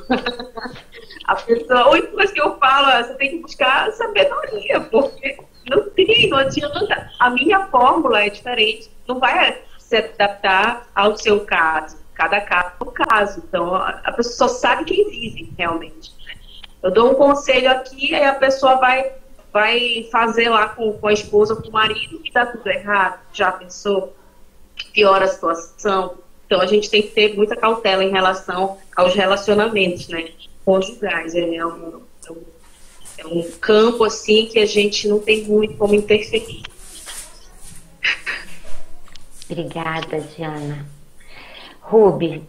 A única coisa que eu falo é: você tem que buscar sabedoria, porque não adianta. A minha fórmula é diferente, não vai se adaptar ao seu caso. Cada caso é um caso. Então, a pessoa só sabe quem vive, realmente. Eu dou um conselho aqui, aí a pessoa vai fazer lá com a esposa, com o marido, e dá tudo errado. Já pensou? Piora a situação. Então, a gente tem que ter muita cautela em relação aos relacionamentos, né, conjugais. É um campo, assim, que a gente não tem muito como interferir. Obrigada, Diana. Ruby,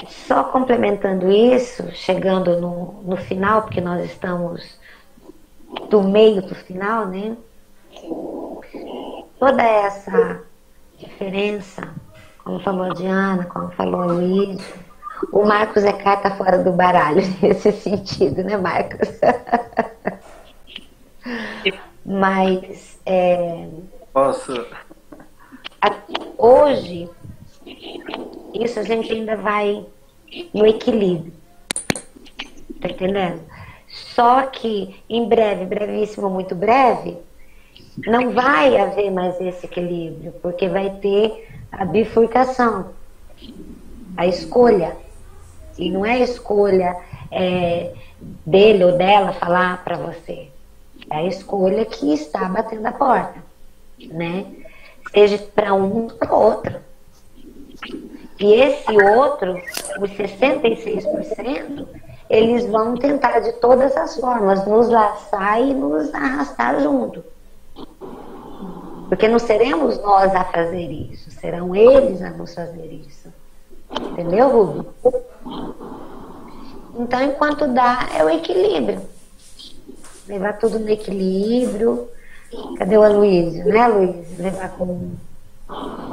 só complementando isso, chegando no final, porque nós estamos do meio do final, né? Toda essa diferença, como falou a Diana, como falou a Luiz, o Marcos é carta fora do baralho, nesse sentido, né, Marcos? Mas, Posso? Hoje, isso a gente ainda vai no equilíbrio, tá entendendo? Só que em breve, brevíssimo, muito breve, não vai haver mais esse equilíbrio, porque vai ter a bifurcação, a escolha. E não é a escolha dele ou dela falar para você, é a escolha que está batendo a porta, né? Seja para um ou para outro. E esse outro, os 66%, eles vão tentar de todas as formas nos laçar e nos arrastar junto. Porque não seremos nós a fazer isso, serão eles a nos fazer isso. Entendeu, Rubi? Então, enquanto dá, é o equilíbrio. Levar tudo no equilíbrio. Cadê o Aloysio, né, Luiz? Levar com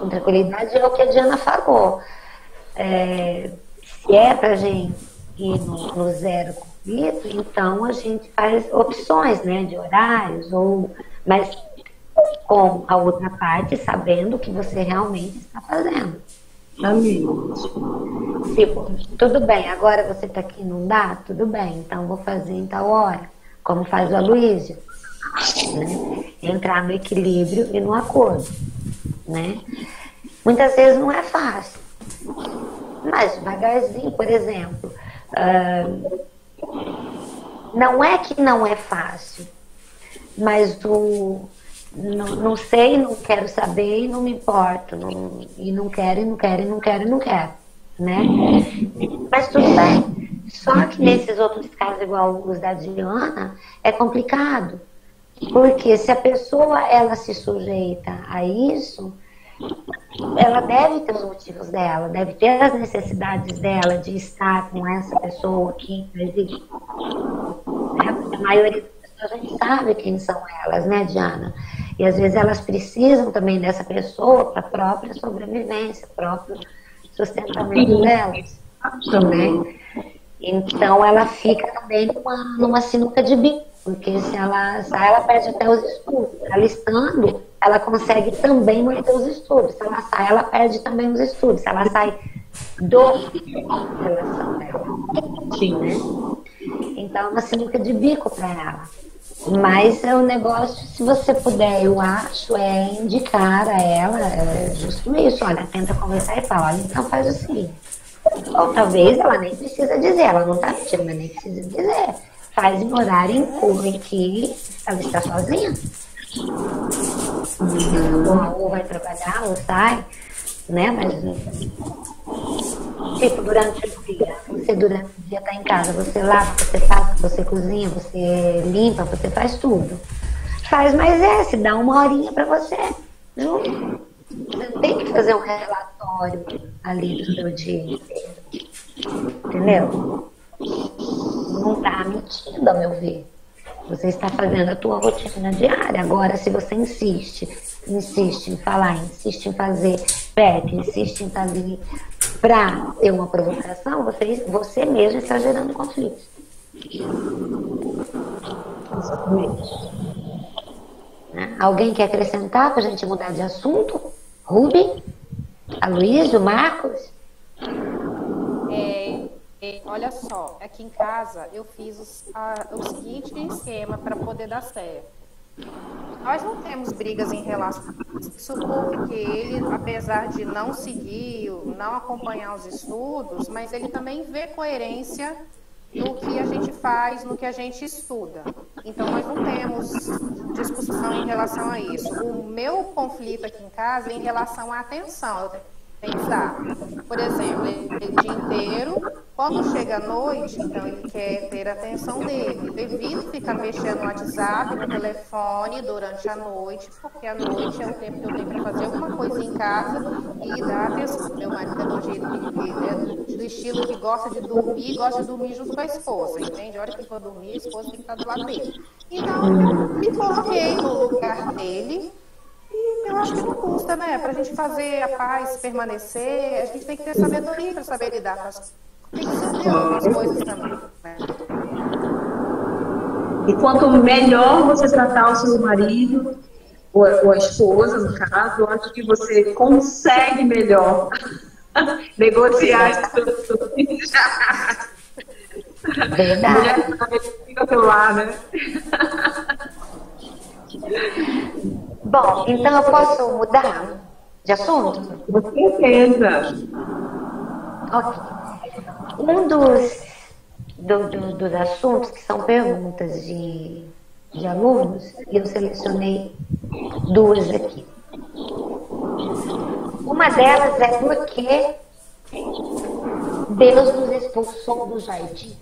tranquilidade é o que a Diana falou. Se é pra gente ir no zero conflito, então a gente faz opções, né, de horários, mas com a outra parte sabendo o que você realmente está fazendo. Tipo, tudo bem, agora você está aqui, não dá? Tudo bem, então vou fazer em tal hora, como faz o Aloysio, né? Entrar no equilíbrio e no acordo, né? Muitas vezes não é fácil, mas devagarzinho, por exemplo, não é que não é fácil, mas não sei, não quero saber e não me importo, e não quero, né? Mas tudo bem. Só que nesses outros casos, igual os da Diana, é complicado. Porque se a pessoa, ela se sujeita a isso, ela deve ter os motivos dela, deve ter as necessidades dela de estar com essa pessoa que existe. A maioria a gente sabe quem são elas, né, Diana? E às vezes elas precisam também dessa pessoa para a própria sobrevivência, próprio sustentamento delas. Né? Então ela fica também numa sinuca de bico, porque se ela sai, ela perde até os estudos. Ela estando, ela consegue também manter os estudos. Se ela sai, ela perde também os estudos. Se ela sai relação dela. Sim, né? Então é uma sinuca de bico para ela. Mas é um negócio, se você puder, eu acho, é indicar a ela, justo isso, olha, tenta conversar e fala, olha, então faz o seguinte. Ou talvez ela nem precisa dizer, ela não está mentindo, mas nem precisa dizer. Faz em horário em que ela está sozinha. Ou vai trabalhar, ou sai, né, mas tipo, durante o dia, você durante o dia está em casa, você lava, você passa, você cozinha, você limpa, você faz tudo. Faz mais se dá uma horinha para você, junto. Você não tem que fazer um relatório ali do seu dia inteiro. Entendeu? Não está mentindo, a meu ver. Você está fazendo a tua rotina diária. Agora, se você insiste em falar, insiste em fazer PET, insiste em estar ali para ter uma provocação, você mesmo está gerando conflito. Né? Alguém quer acrescentar para a gente mudar de assunto? Rubi? Aloysio? Marcos? Olha só, aqui em casa eu fiz o seguinte esquema para poder dar certo. Nós não temos brigas em relação a isso, porque ele, apesar de não seguir, não acompanhar os estudos, mas ele também vê coerência no que a gente faz, no que a gente estuda. Então, nós não temos discussão em relação a isso. O meu conflito aqui em casa é em relação à atenção. Eu tenho que pensar, por exemplo, ele o dia inteiro, quando chega à noite, então ele quer ter a atenção dele. Eu evito ficar mexendo no WhatsApp, no telefone durante a noite, porque a noite é o tempo que eu tenho para fazer alguma coisa em casa e dar atenção. Meu marido é do jeito que do estilo que gosta de dormir junto com a esposa, entende? A hora que for dormir, a esposa tem que estar do lado dele. Então, eu me coloquei no lugar dele. E eu acho que não custa, né? Pra gente fazer a paz permanecer, a gente tem que ter sabedoria para saber lidar com as coisas. Tem que saber outras coisas também, né? E quanto melhor você tratar o seu marido, ou a esposa, no caso, eu acho que você consegue melhor negociar as situações. Verdade. Fica pelo lado, né? Bom, então eu posso mudar de assunto? Com certeza. Ok. Um dos assuntos que são perguntas de alunos, e eu selecionei duas aqui. Uma delas é por que Deus nos expulsou do jardim.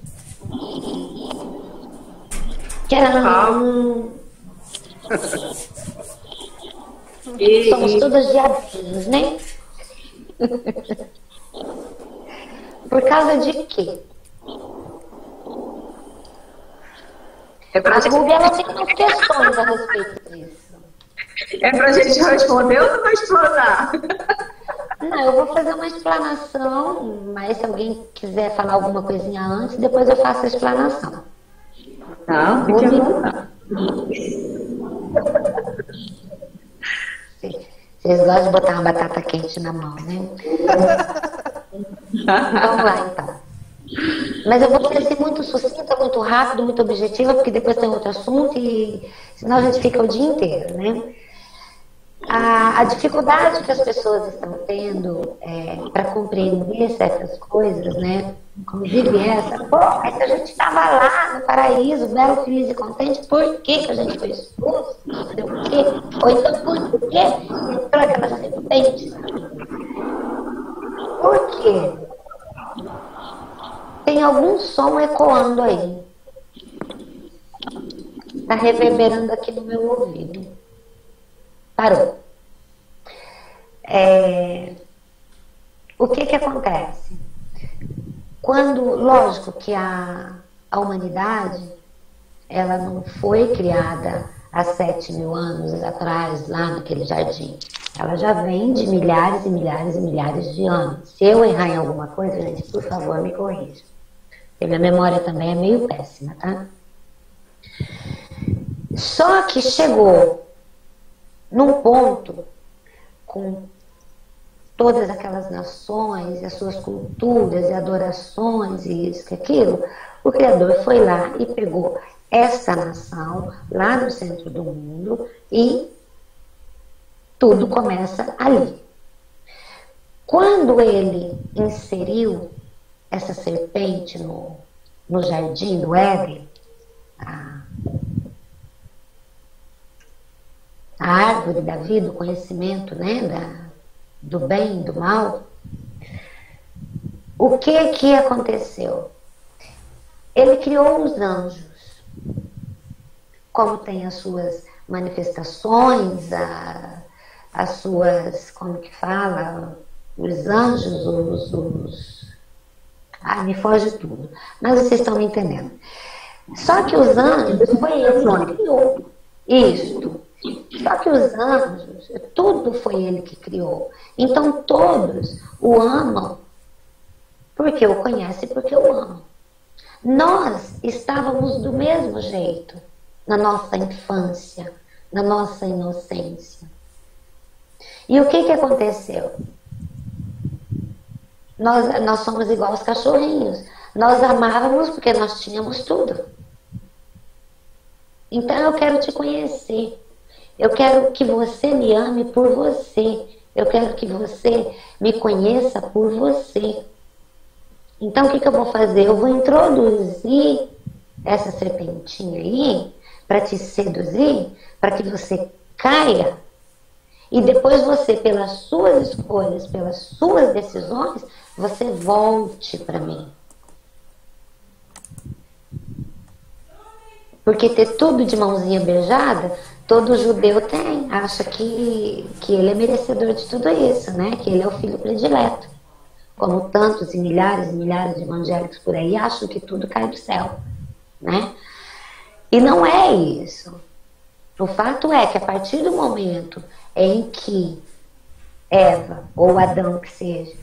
Somos todos diabinhos, né? Por causa de quê? A Ruby, ela tem umas questões a respeito disso. É pra gente responder ou não vai explorar? Não, eu vou fazer uma explanação, mas se alguém quiser falar alguma coisinha antes, depois eu faço a explanação. Não, fique à vontade. Vocês gostam de botar uma batata quente na mão, né? Vamos lá, então. Mas eu vou ser assim, muito sucinta, muito rápido, muito objetiva, porque depois tem outro assunto e senão a gente fica o dia inteiro, né? A dificuldade que as pessoas estão tendo para compreender certas coisas, né? Inclusive essa, pô, mas se a gente estava lá no paraíso, belo, feliz e contente, por que a gente foi expulso? Não sei o quê. Ou então, por que entrou aquela serpente? Por quê? Tem algum som ecoando aí. Está reverberando aqui no meu ouvido. Parou. O que acontece? Quando, lógico que a humanidade, ela não foi criada há 7.000 anos atrás, lá naquele jardim. Ela já vem de milhares e milhares e milhares de anos. Se eu errar em alguma coisa, gente, por favor, me corrija. Porque minha memória também é meio péssima, tá? Só que chegou num ponto, com todas aquelas nações, e as suas culturas, e adorações, e isso, que aquilo, o Criador foi lá e pegou essa nação, lá no centro do mundo, e tudo começa ali. Quando ele inseriu essa serpente no jardim do Éden, a árvore da vida, o conhecimento, né, do bem e do mal, o que aconteceu? Ele criou os anjos, como tem as suas manifestações, as suas, como que fala, os anjos, me foge tudo, mas vocês estão me entendendo. Só que os anjos foi ele que criou isto. Só que os anjos, tudo foi ele que criou. Então todos o amam porque o conhecem, porque o amam. Nós estávamos do mesmo jeito na nossa infância, na nossa inocência. E o que aconteceu? Nós somos igual aos cachorrinhos. Nós amávamos porque nós tínhamos tudo. Então eu quero te conhecer. Eu quero que você me ame por você. Eu quero que você me conheça por você. Então o que eu vou fazer? Eu vou introduzir essa serpentinha aí para te seduzir, para que você caia. E depois você, pelas suas escolhas, pelas suas decisões, você volte para mim. Porque ter tudo de mãozinha beijada, todo judeu tem. Acha que ele é merecedor de tudo isso, né? Que ele é o filho predileto. Como tantos e milhares de evangélicos por aí acham que tudo cai do céu, né? E não é isso. O fato é que a partir do momento em que Eva, ou Adão que seja,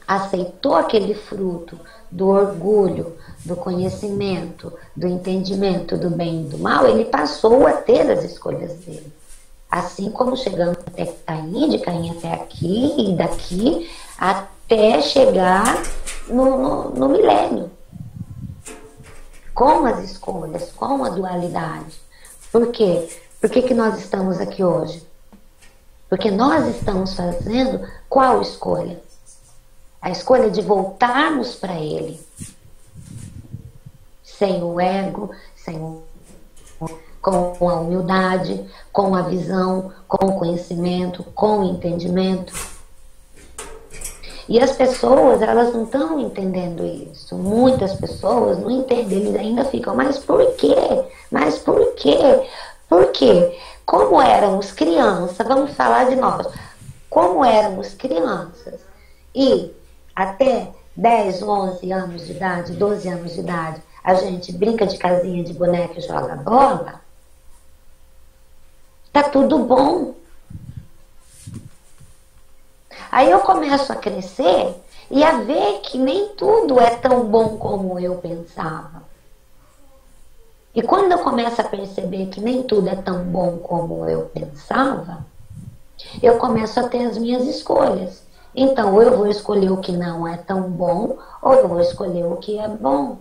aceitou aquele fruto do orgulho, do conhecimento, do entendimento do bem e do mal, ele passou a ter as escolhas dele. Assim como chegamos até Caim, de Caim até aqui, e daqui até chegar no milênio. Com as escolhas, com a dualidade. Por quê? Por que nós estamos aqui hoje? Porque nós estamos fazendo qual escolha? A escolha de voltarmos para Ele. Sem o ego, com a humildade, com a visão, com o conhecimento, com o entendimento. E as pessoas, elas não estão entendendo isso. Muitas pessoas não entendem, eles ainda ficam, mas por quê? Mas por quê? Por quê? Como éramos crianças, vamos falar de nós, como éramos crianças e até 10, 11 anos de idade, 12 anos de idade, a gente brinca de casinha de boneca e joga bola, tá tudo bom. Aí eu começo a crescer e a ver que nem tudo é tão bom como eu pensava. E quando eu começo a perceber que nem tudo é tão bom como eu pensava, eu começo a ter as minhas escolhas. Então, ou eu vou escolher o que não é tão bom, ou eu vou escolher o que é bom.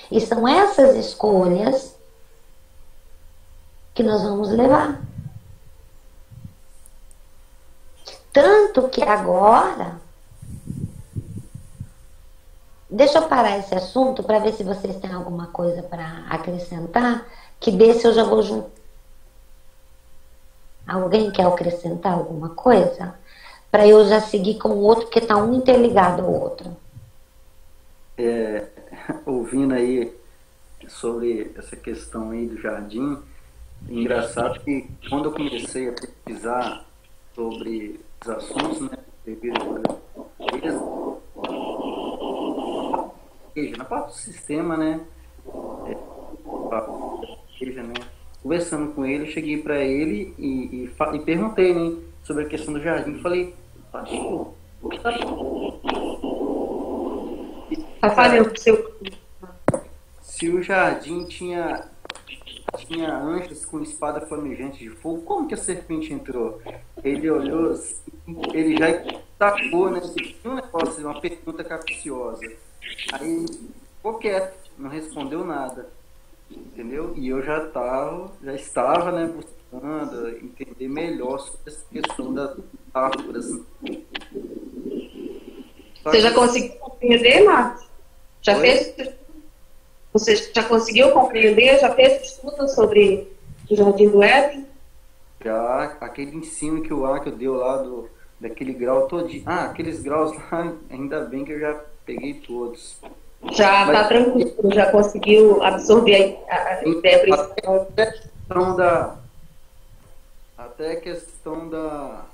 E são essas escolhas que nós vamos levar. Tanto que agora... Deixa eu parar esse assunto para ver se vocês têm alguma coisa para acrescentar, que desse eu já vou juntar. Alguém quer acrescentar alguma coisa? Para eu já seguir com o outro, porque está um interligado ao outro. Ouvindo aí sobre essa questão aí do jardim, engraçado que quando eu comecei a pesquisar sobre os assuntos, né, na parte do sistema, né, conversando com ele, eu cheguei para ele e perguntei, né, sobre a questão do jardim. Falei, pastor, o que se o jardim tinha anjos com espada flamejante de fogo, como que a serpente entrou? Ele olhou, ele já tacou, né, um negócio, uma pergunta capciosa. Aí ficou quieto, não respondeu nada, entendeu? E eu já estava, né, buscando entender melhor sobre essa questão das metáforas. Você já conseguiu compreender, Marcos? Você já conseguiu compreender? Já fez estudo sobre o Jardim do Éden? Já, aquele ensino que o Áquio deu lá daquele grau todinho. Aqueles graus lá, ainda bem que eu já peguei todos. Já está tranquilo, já conseguiu absorver a ideia principal. Até a questão da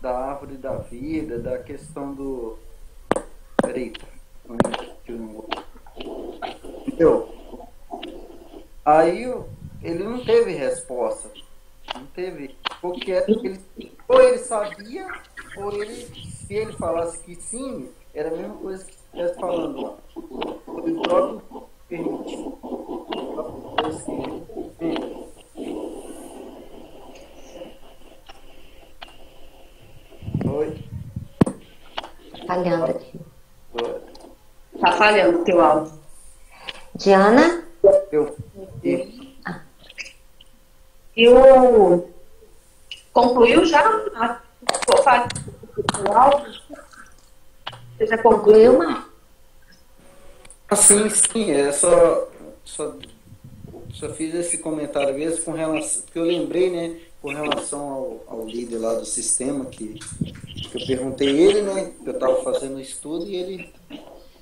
árvore da vida, da questão do... Peraí. Entendeu? Aí ele não teve resposta. Não teve. Porque ou ele sabia, ou se ele falasse que sim, era a mesma coisa que estivesse falando lá. O próprio permitiu. Oi? Falhando aqui. Tá falhando o teu áudio. Diana? Eu concluiu já? O áudio? Você já concluiu, Mar? Sim. Só fiz esse comentário mesmo com relação, porque eu lembrei, né, com relação ao líder lá do sistema, que eu perguntei ele, né, que eu estava fazendo o estudo e ele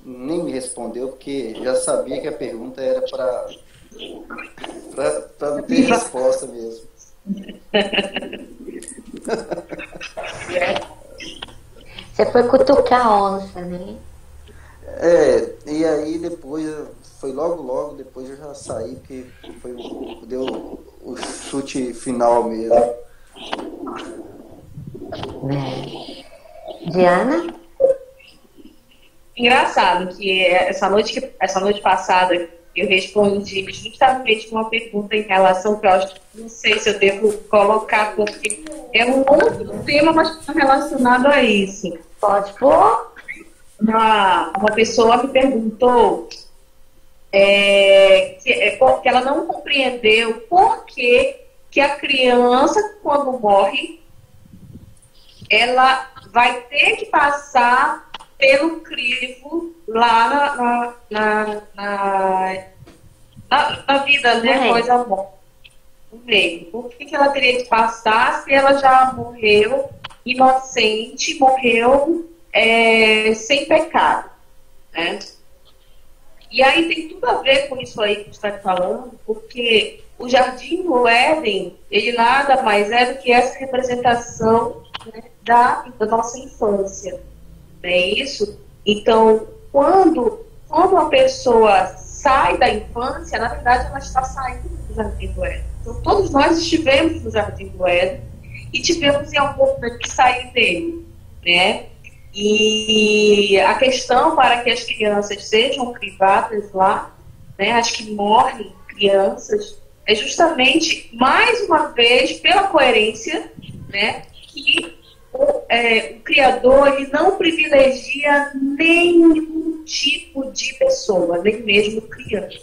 nem me respondeu, porque já sabia que a pergunta era para não ter resposta mesmo. Você foi cutucar a onça, né? E aí depois, foi logo depois eu já saí, porque deu o chute final mesmo. Diana? Engraçado que essa noite passada eu respondi justamente uma pergunta em relação que eu acho que não sei se eu devo colocar, porque é um outro tema, mas está relacionado a isso. Pode pôr? Uma pessoa me perguntou que ela não compreendeu por que a criança, quando morre, ela vai ter que passar pelo crivo lá na vida, né? Após a morte. Por que ela teria que passar se ela já morreu inocente, morreu sem pecado, né? E aí tem tudo a ver com isso aí que a gente está falando, porque o Jardim do Éden, ele nada mais é do que essa representação, né, da nossa infância. Não é isso? Então, quando uma pessoa sai da infância, na verdade ela está saindo do Jardim do Éden. Então, todos nós estivemos no Jardim do Éden e tivemos em algum momento que sair dele, né? E a questão para que as crianças sejam privadas lá, né, as que morrem crianças, é justamente, mais uma vez, pela coerência, né, que o Criador ele não privilegia nenhum tipo de pessoa, nem mesmo criança.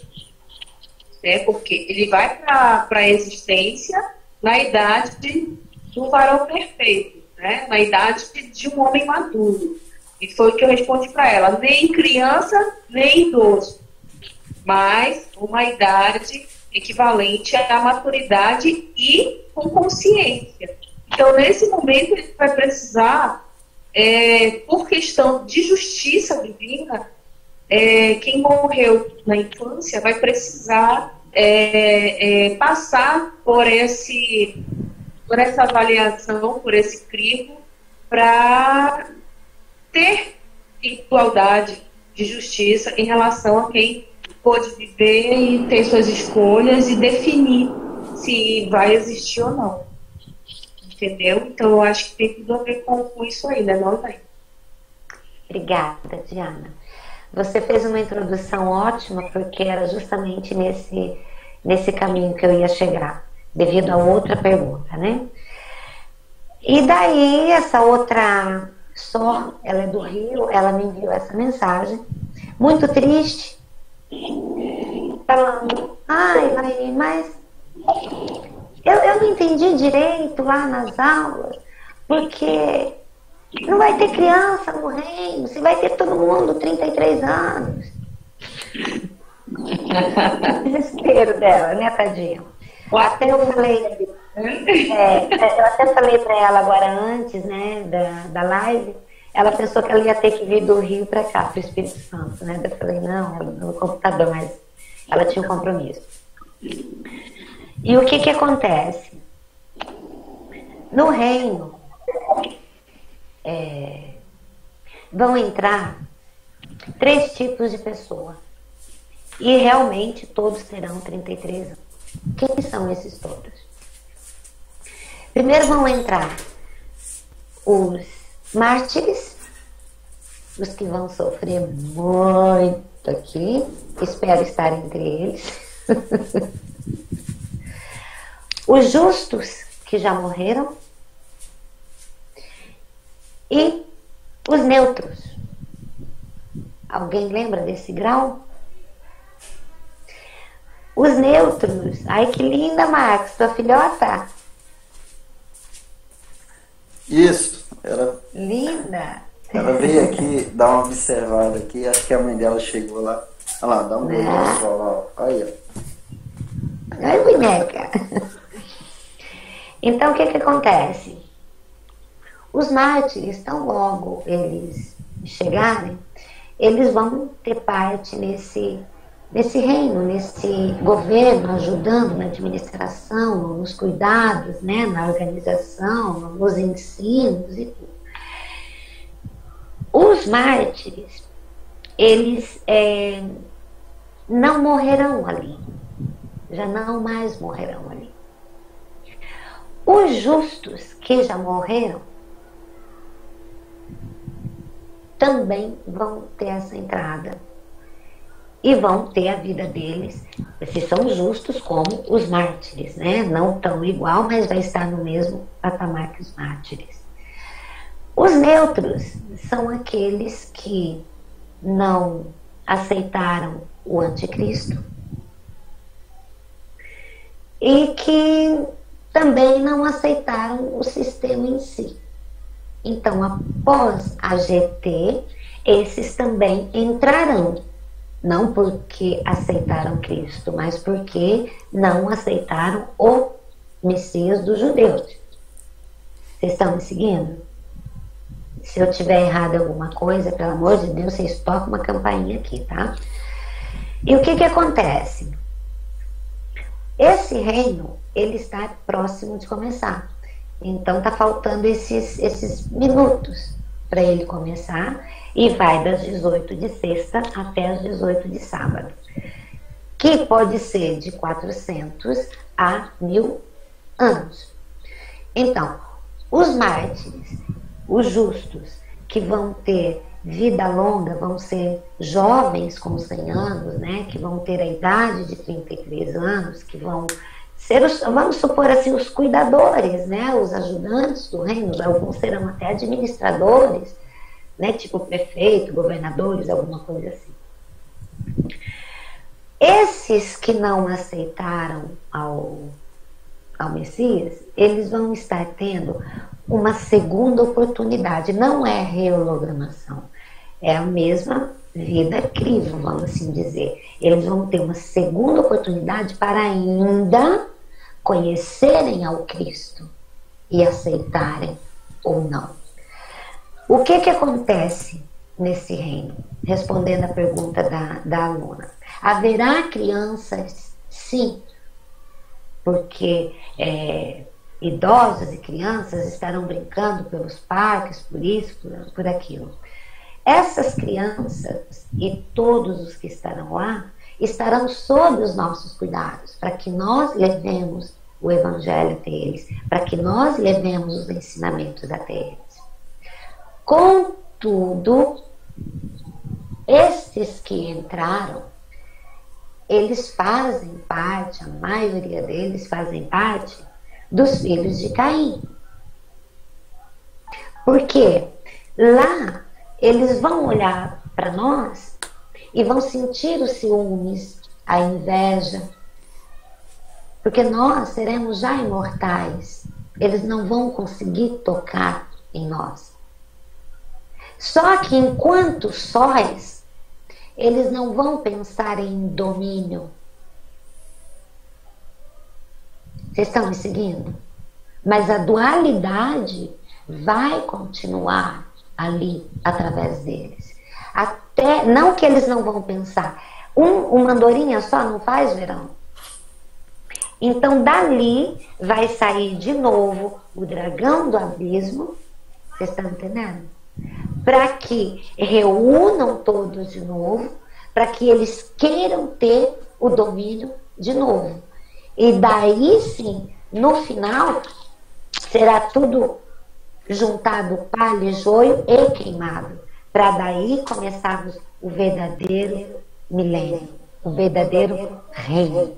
Né, porque ele vai para a existência na idade do varão perfeito, né, na idade de um homem maduro. E foi o que eu respondi para ela: nem criança, nem idoso, mas uma idade equivalente à maturidade e com consciência. Então, nesse momento, ele vai precisar, por questão de justiça divina, quem morreu na infância vai precisar passar por essa avaliação, por esse crivo, para ter igualdade de justiça em relação a quem pôde viver e ter suas escolhas e definir se vai existir ou não. Entendeu? Então, eu acho que tem tudo a ver com isso aí, né, não, Ney? Obrigada, Diana. Você fez uma introdução ótima, porque era justamente nesse caminho que eu ia chegar, devido a outra pergunta, né? E daí, essa outra ela é do Rio, ela me enviou essa mensagem, muito triste, falando: ai, Laine, mas eu não entendi direito lá nas aulas, porque não vai ter criança no reino, se vai ter todo mundo 33 anos. Desespero dela, né, tadinha? Até eu falei, eu até falei para ela agora antes, né, da live. Ela pensou que ela ia ter que vir do Rio para cá, para o Espírito Santo, né? Eu falei, não, no computador, mas ela tinha um compromisso. E o que acontece? No reino, vão entrar 3 tipos de pessoa. E realmente todos terão 33 anos. Quem são esses todos? Primeiro vão entrar os mártires, os que vão sofrer muito aqui. Espero estar entre eles. Os justos, que já morreram. E os neutros. Alguém lembra desse grau? Os neutros. Ai, que linda, Max, tua filhota. Isso. Linda. Ela veio aqui dar uma observada aqui. Acho que a mãe dela chegou lá. Olha lá, dá um beijo pessoal lá. Aí, ó. Ai, boneca. Então, o que acontece? Os mártires, tão logo eles chegarem, eles vão ter parte nesse reino, nesse governo, ajudando na administração, nos cuidados, né, na organização, nos ensinos e tudo. Os mártires, eles não morrerão ali, já não mais morrerão ali. Os justos que já morreram também vão ter essa entrada e vão ter a vida deles. Esses são justos como os mártires, né? Não tão igual, mas vai estar no mesmo patamar que os mártires. Os neutros são aqueles que não aceitaram o anticristo e que também não aceitaram o sistema em si. Então, após a GT, esses também entrarão. Não porque aceitaram Cristo, mas porque não aceitaram o Messias dos judeus. Vocês estão me seguindo? Se eu tiver errado em alguma coisa, pelo amor de Deus, vocês tocam uma campainha aqui, tá? E o que acontece? Esse reino, ele está próximo de começar. Então tá faltando esses minutos para ele começar, e vai das 18 de sexta até as 18 de sábado, que pode ser de 400 a 1000 anos. Então, Os mártires, os justos, que vão ter vida longa, vão ser jovens com 100 anos, né? Que vão ter a idade de 33 anos, que vão ser, vamos supor assim, os cuidadores, né? Os ajudantes do reino, alguns serão até administradores, né? Tipo prefeito, governadores, alguma coisa assim. Esses que não aceitaram ao Messias, eles vão estar tendo uma segunda oportunidade. Não é rehologramação, é a mesma vida crisma, vamos assim dizer. Eles vão ter uma segunda oportunidade para ainda conhecerem ao Cristo e aceitarem ou não. O que acontece nesse reino? Respondendo a pergunta da aluna. Haverá crianças? Sim, porque idosos e crianças estarão brincando pelos parques, por isso, por aquilo. Essas crianças e todos os que estarão lá estarão sob os nossos cuidados, para que nós levemos o Evangelho até eles, para que nós levemos os ensinamentos até eles. Contudo, estes que entraram, eles fazem parte, a maioria deles fazem parte dos filhos de Caim. Porque lá eles vão olhar para nós e vão sentir os ciúmes, a inveja, porque nós seremos já imortais. Eles não vão conseguir tocar em nós. Só que enquanto sóis, eles não vão pensar em domínio. Vocês estão me seguindo? Mas a dualidade vai continuar ali, através deles. Até, não que eles não vão pensar. Uma andorinha só não faz verão. Então, dali vai sair de novo o dragão do abismo. Vocês estão entendendo? Para que reúnam todos de novo, para que eles queiram ter o domínio de novo. E daí sim, no final, será tudo juntado palha e joio e queimado, para daí começarmos o verdadeiro milênio, o verdadeiro reino,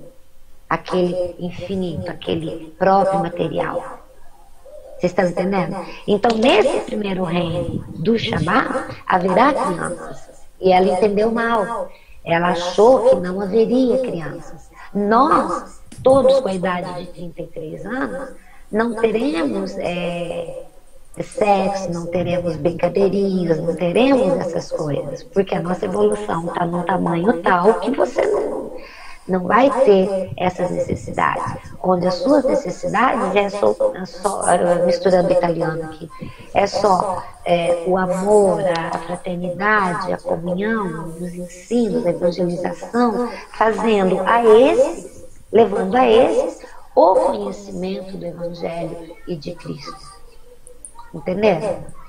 aquele infinito, aquele próprio material. Vocês estão entendendo? Então, nesse primeiro reino do Shabbat, haverá crianças. E ela entendeu mal. Ela achou que não haveria crianças. Nós, todos com a idade de 33 anos, não teremos sexo, não teremos brincadeirinhas, não teremos essas coisas. Porque a nossa evolução está num tamanho tal que você não vai ter essas necessidades. Onde as suas necessidades é só misturando italiano aqui, é só o amor, a fraternidade, a comunhão, os ensinos, a evangelização, fazendo a esses, levando a esses o conhecimento do Evangelho e de Cristo. Entenderam?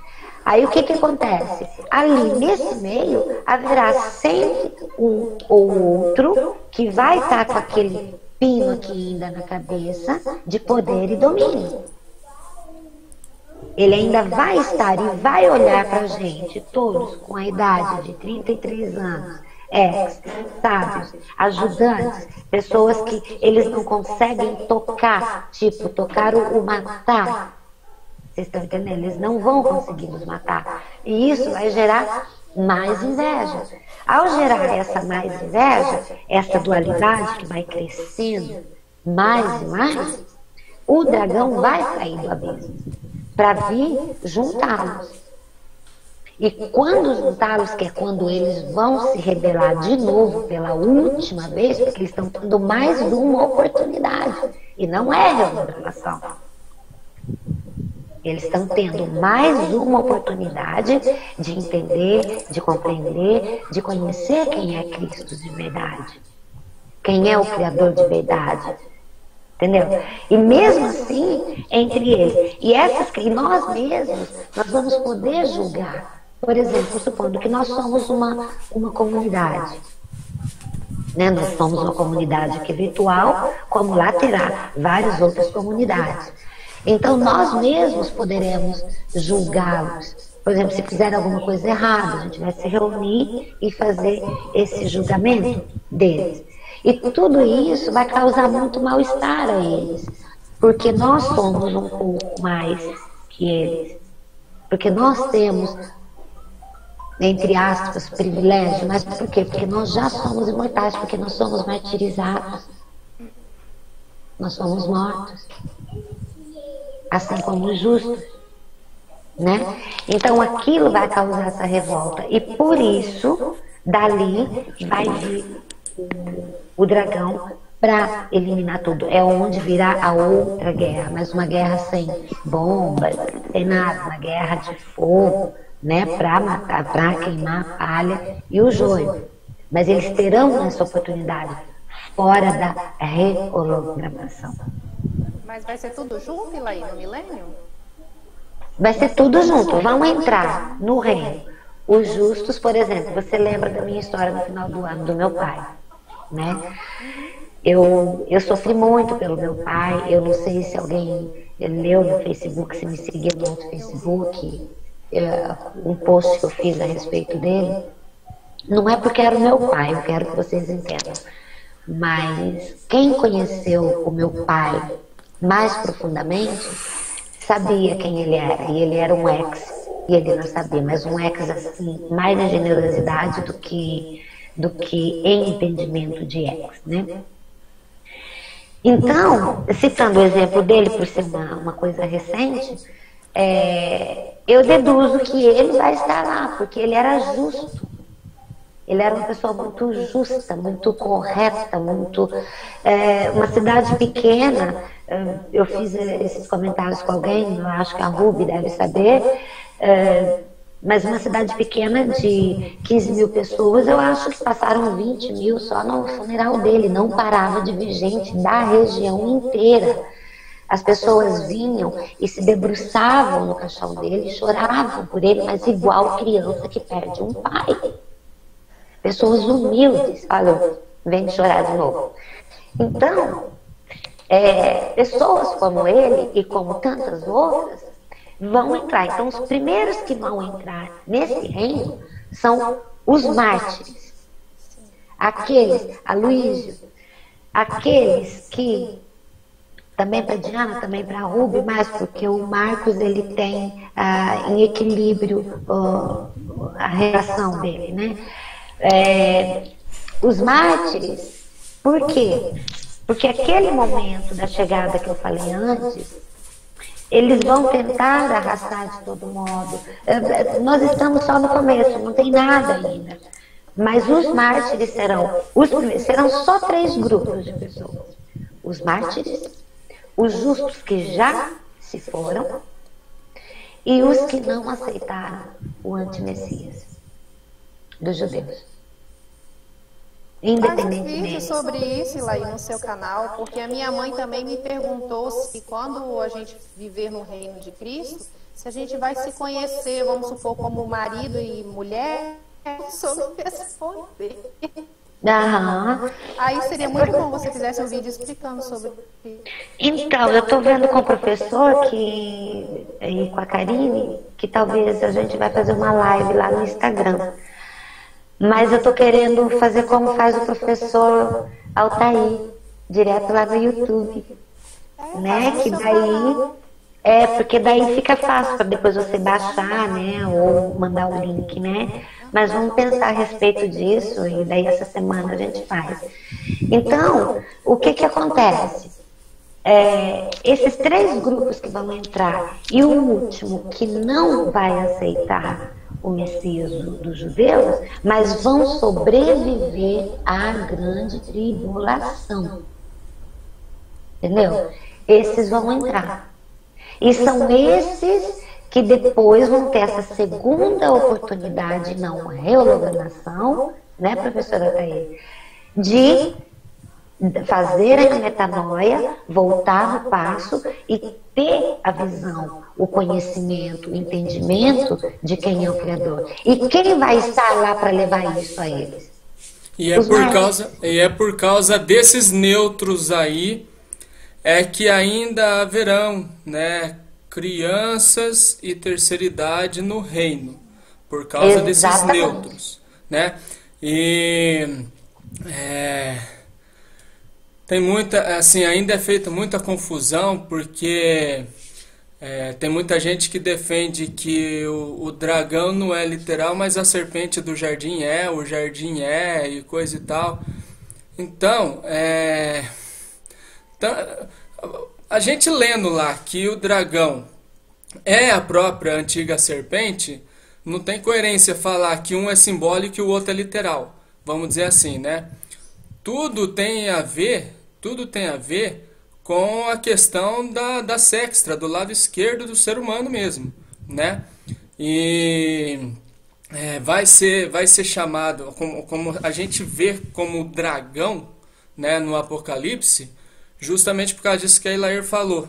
Aí o que acontece? Ali nesse meio haverá sempre um ou outro que vai estar com aquele pino aqui ainda na cabeça de poder e domínio. Ele ainda vai estar e vai olhar para a gente, todos com a idade de 33 anos, sábios, ajudantes, pessoas que eles não conseguem tocar, tipo, tocar o matar. Vocês estão entendendo? Eles não vão conseguir nos matar. E isso vai gerar mais inveja. Ao gerar essa mais inveja, essa dualidade que vai crescendo mais e mais, o dragão vai sair do abismo para vir juntá-los. E quando juntá-los, que é quando eles vão se rebelar de novo pela última vez, porque eles estão tendo mais de uma oportunidade. E não é reprogramação. Eles estão tendo mais uma oportunidade de entender, de compreender, de conhecer quem é Cristo de verdade. Quem é o Criador de verdade. Entendeu? E mesmo assim, entre eles. E nós mesmos, nós vamos poder julgar. Por exemplo, supondo que nós somos uma comunidade. Né? Nós somos uma comunidade aqui virtual, como lá terá várias outras comunidades. Então nós mesmos poderemos julgá-los. Por exemplo, se fizer alguma coisa errada, a gente vai se reunir e fazer esse julgamento deles. E tudo isso vai causar muito mal-estar a eles, porque nós somos um pouco mais que eles. Porque nós temos, entre aspas, privilégio, mas por quê? Porque nós já somos imortais, porque nós somos martirizados. Nós somos mortos. Assim como os justos. Né? Então aquilo vai causar essa revolta. E por isso, dali vai vir o dragão para eliminar tudo. É onde virá a outra guerra, mas uma guerra sem bombas, sem nada, uma guerra de fogo, né, para matar, para queimar a palha e o joio. Mas eles terão essa oportunidade fora da rehologramação. Mas vai ser tudo junto, Ilaí, no milênio? Vai ser tudo junto, vão entrar no reino. Os justos, por exemplo, você lembra da minha história no final do ano, do meu pai, né? Eu sofri muito pelo meu pai, eu não sei se alguém leu no Facebook, se me seguiu no outro Facebook, um post que eu fiz a respeito dele. Não é porque era o meu pai, eu quero que vocês entendam. Mas quem conheceu o meu pai mais profundamente sabia quem ele era, e ele era um ex, e ele não sabia, mas um ex assim, mais em generosidade do que em entendimento de ex, né? Então, citando o exemplo dele, por ser uma coisa recente, eu deduzo que ele vai estar lá, porque ele era justo. Ele era uma pessoa muito justa, muito correta, muito... uma cidade pequena, eu fiz esses comentários com alguém, eu acho que a Ruby deve saber, mas uma cidade pequena de 15 mil pessoas, eu acho que passaram 20 mil só no funeral dele, não parava de vir gente da região inteira. As pessoas vinham e se debruçavam no caixão dele, choravam por ele, mas igual criança que perde um pai. Pessoas humildes, olha, vem chorar de novo. Então, pessoas como ele e como tantas outras vão entrar. Então, os primeiros que vão entrar nesse reino são os mártires. Aqueles, Aloísio, aqueles que, também para Diana, também para Ruby, mas porque o Marcos ele tem em equilíbrio a relação dele, né? Os mártires, por quê? Porque aquele momento da chegada que eu falei antes, eles vão tentar arrastar de todo modo. Nós estamos só no começo, não tem nada ainda. Mas os mártires serão só 3 grupos de pessoas. Os mártires, os justos que já se foram e os que não aceitaram o antimessias dos judeus. Independentemente. Faz um vídeo sobre isso, Ilaí, no seu canal, porque a minha mãe também me perguntou se quando a gente viver no reino de Cristo, se a gente vai se conhecer, vamos supor, como marido e mulher, sobre responder. Aí seria muito bom você fizesse um vídeo explicando sobre isso. Então, eu estou vendo com o professor e com a Karine, que talvez a gente vai fazer uma live lá no Instagram. Mas eu estou querendo fazer como faz o professor Altair, direto lá no YouTube, né? Que daí porque daí fica fácil para depois você baixar, né? Ou mandar o link, né? Mas vamos pensar a respeito disso e daí essa semana a gente faz. Então, o que acontece? Esses 3 grupos que vão entrar e o último que não vai aceitar o Messias dos judeus, mas vão sobreviver à grande tribulação. Entendeu? Esses vão entrar. E são esses que depois vão ter essa segunda oportunidade, não rehologramação, né, professora Thaís, de fazerem a metanoia, voltar no passo e ter a visão, o conhecimento, o entendimento de quem é o Criador. E quem vai estar lá para levar isso a eles? E é por causa desses neutros aí é que ainda haverão, né, crianças e terceira idade no reino, por causa desses Exatamente. neutros, né? E tem muita, assim, ainda é feita muita confusão, porque tem muita gente que defende que o dragão não é literal, mas a serpente do jardim o jardim e coisa e tal. Então, a gente lendo lá que o dragão é a própria antiga serpente, não tem coerência falar que um é simbólico e o outro é literal. Vamos dizer assim, né? Tudo tem a ver com a questão da sextra, do lado esquerdo do ser humano mesmo, né? E vai ser chamado, como a gente vê como dragão, né, no Apocalipse, justamente por causa disso que a Elair falou.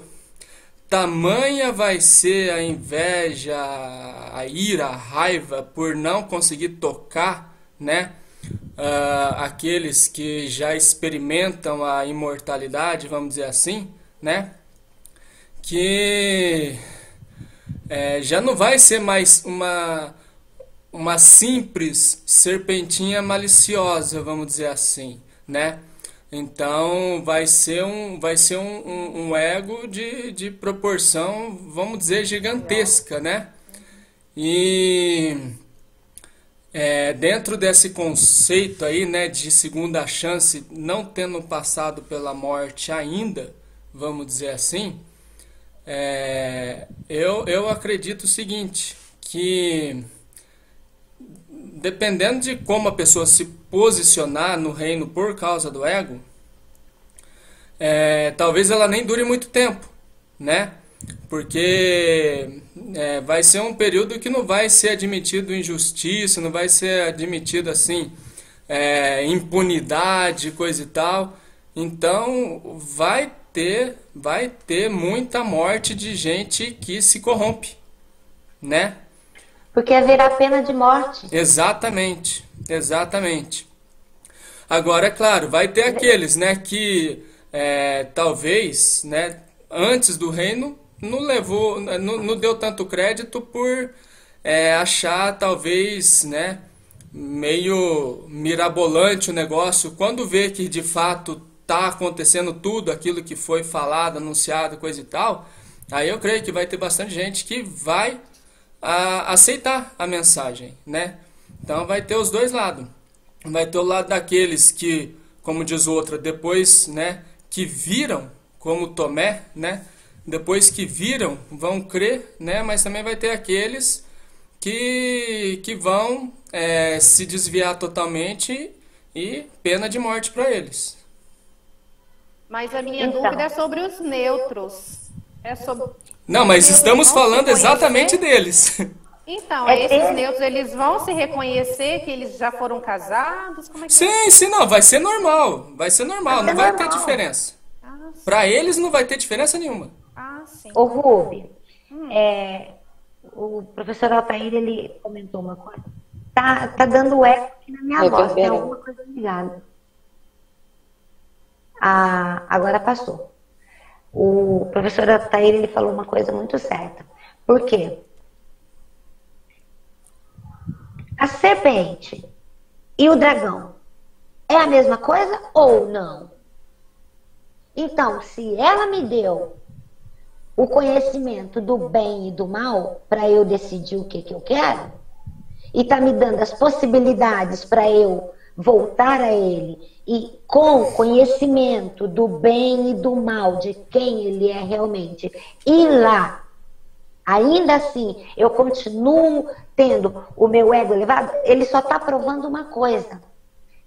Tamanha vai ser a inveja, a ira, a raiva por não conseguir tocar, né, aqueles que já experimentam a imortalidade, vamos dizer assim, né, que já não vai ser mais uma simples serpentinha maliciosa, vamos dizer assim, né? Então vai ser um ego de proporção, vamos dizer, gigantesca, né? E dentro desse conceito aí, né, de segunda chance, não tendo passado pela morte ainda, vamos dizer assim, eu acredito o seguinte, que dependendo de como a pessoa se posicionar no reino por causa do ego, talvez ela nem dure muito tempo, né? Porque vai ser um período que não vai ser admitido injustiça, não vai ser admitido assim impunidade, coisa e tal. Então vai ter muita morte de gente que se corrompe, né? Porque haverá pena de morte. Exatamente. Agora, é claro, vai ter aqueles, né, que talvez, né, antes do reino não deu tanto crédito por achar talvez, né, meio mirabolante o negócio, quando vê que de fato está acontecendo tudo aquilo que foi falado, anunciado, coisa e tal. Aí eu creio que vai ter bastante gente que vai aceitar a mensagem, né? Então vai ter os dois lados. Vai ter o lado daqueles que, como diz outra, depois, né, que viram, como Tomé, né? Depois que viram, vão crer, né? Mas também vai ter aqueles que vão se desviar totalmente e pena de morte para eles. Mas a minha dúvida é sobre os neutros. Não, mas estamos falando exatamente deles. Então, esses neutros, eles vão se reconhecer que eles já foram casados? Como é que sim, não, vai ser normal, não vai ter diferença. Para eles não vai ter diferença nenhuma. Sim. Ô, Rubi, o professor Altair, ele comentou uma coisa. Tá dando eco aqui na minha voz, tem alguma coisa ligada. Agora passou. O professor Altair, ele falou uma coisa muito certa. Por quê? A serpente e o dragão é a mesma coisa ou não? Então, se ela me deu o conhecimento do bem e do mal para eu decidir o que eu quero, e está me dando as possibilidades para eu voltar a ele, e com conhecimento do bem e do mal, de quem ele é realmente, e lá, ainda assim, eu continuo tendo o meu ego elevado, ele só está provando uma coisa,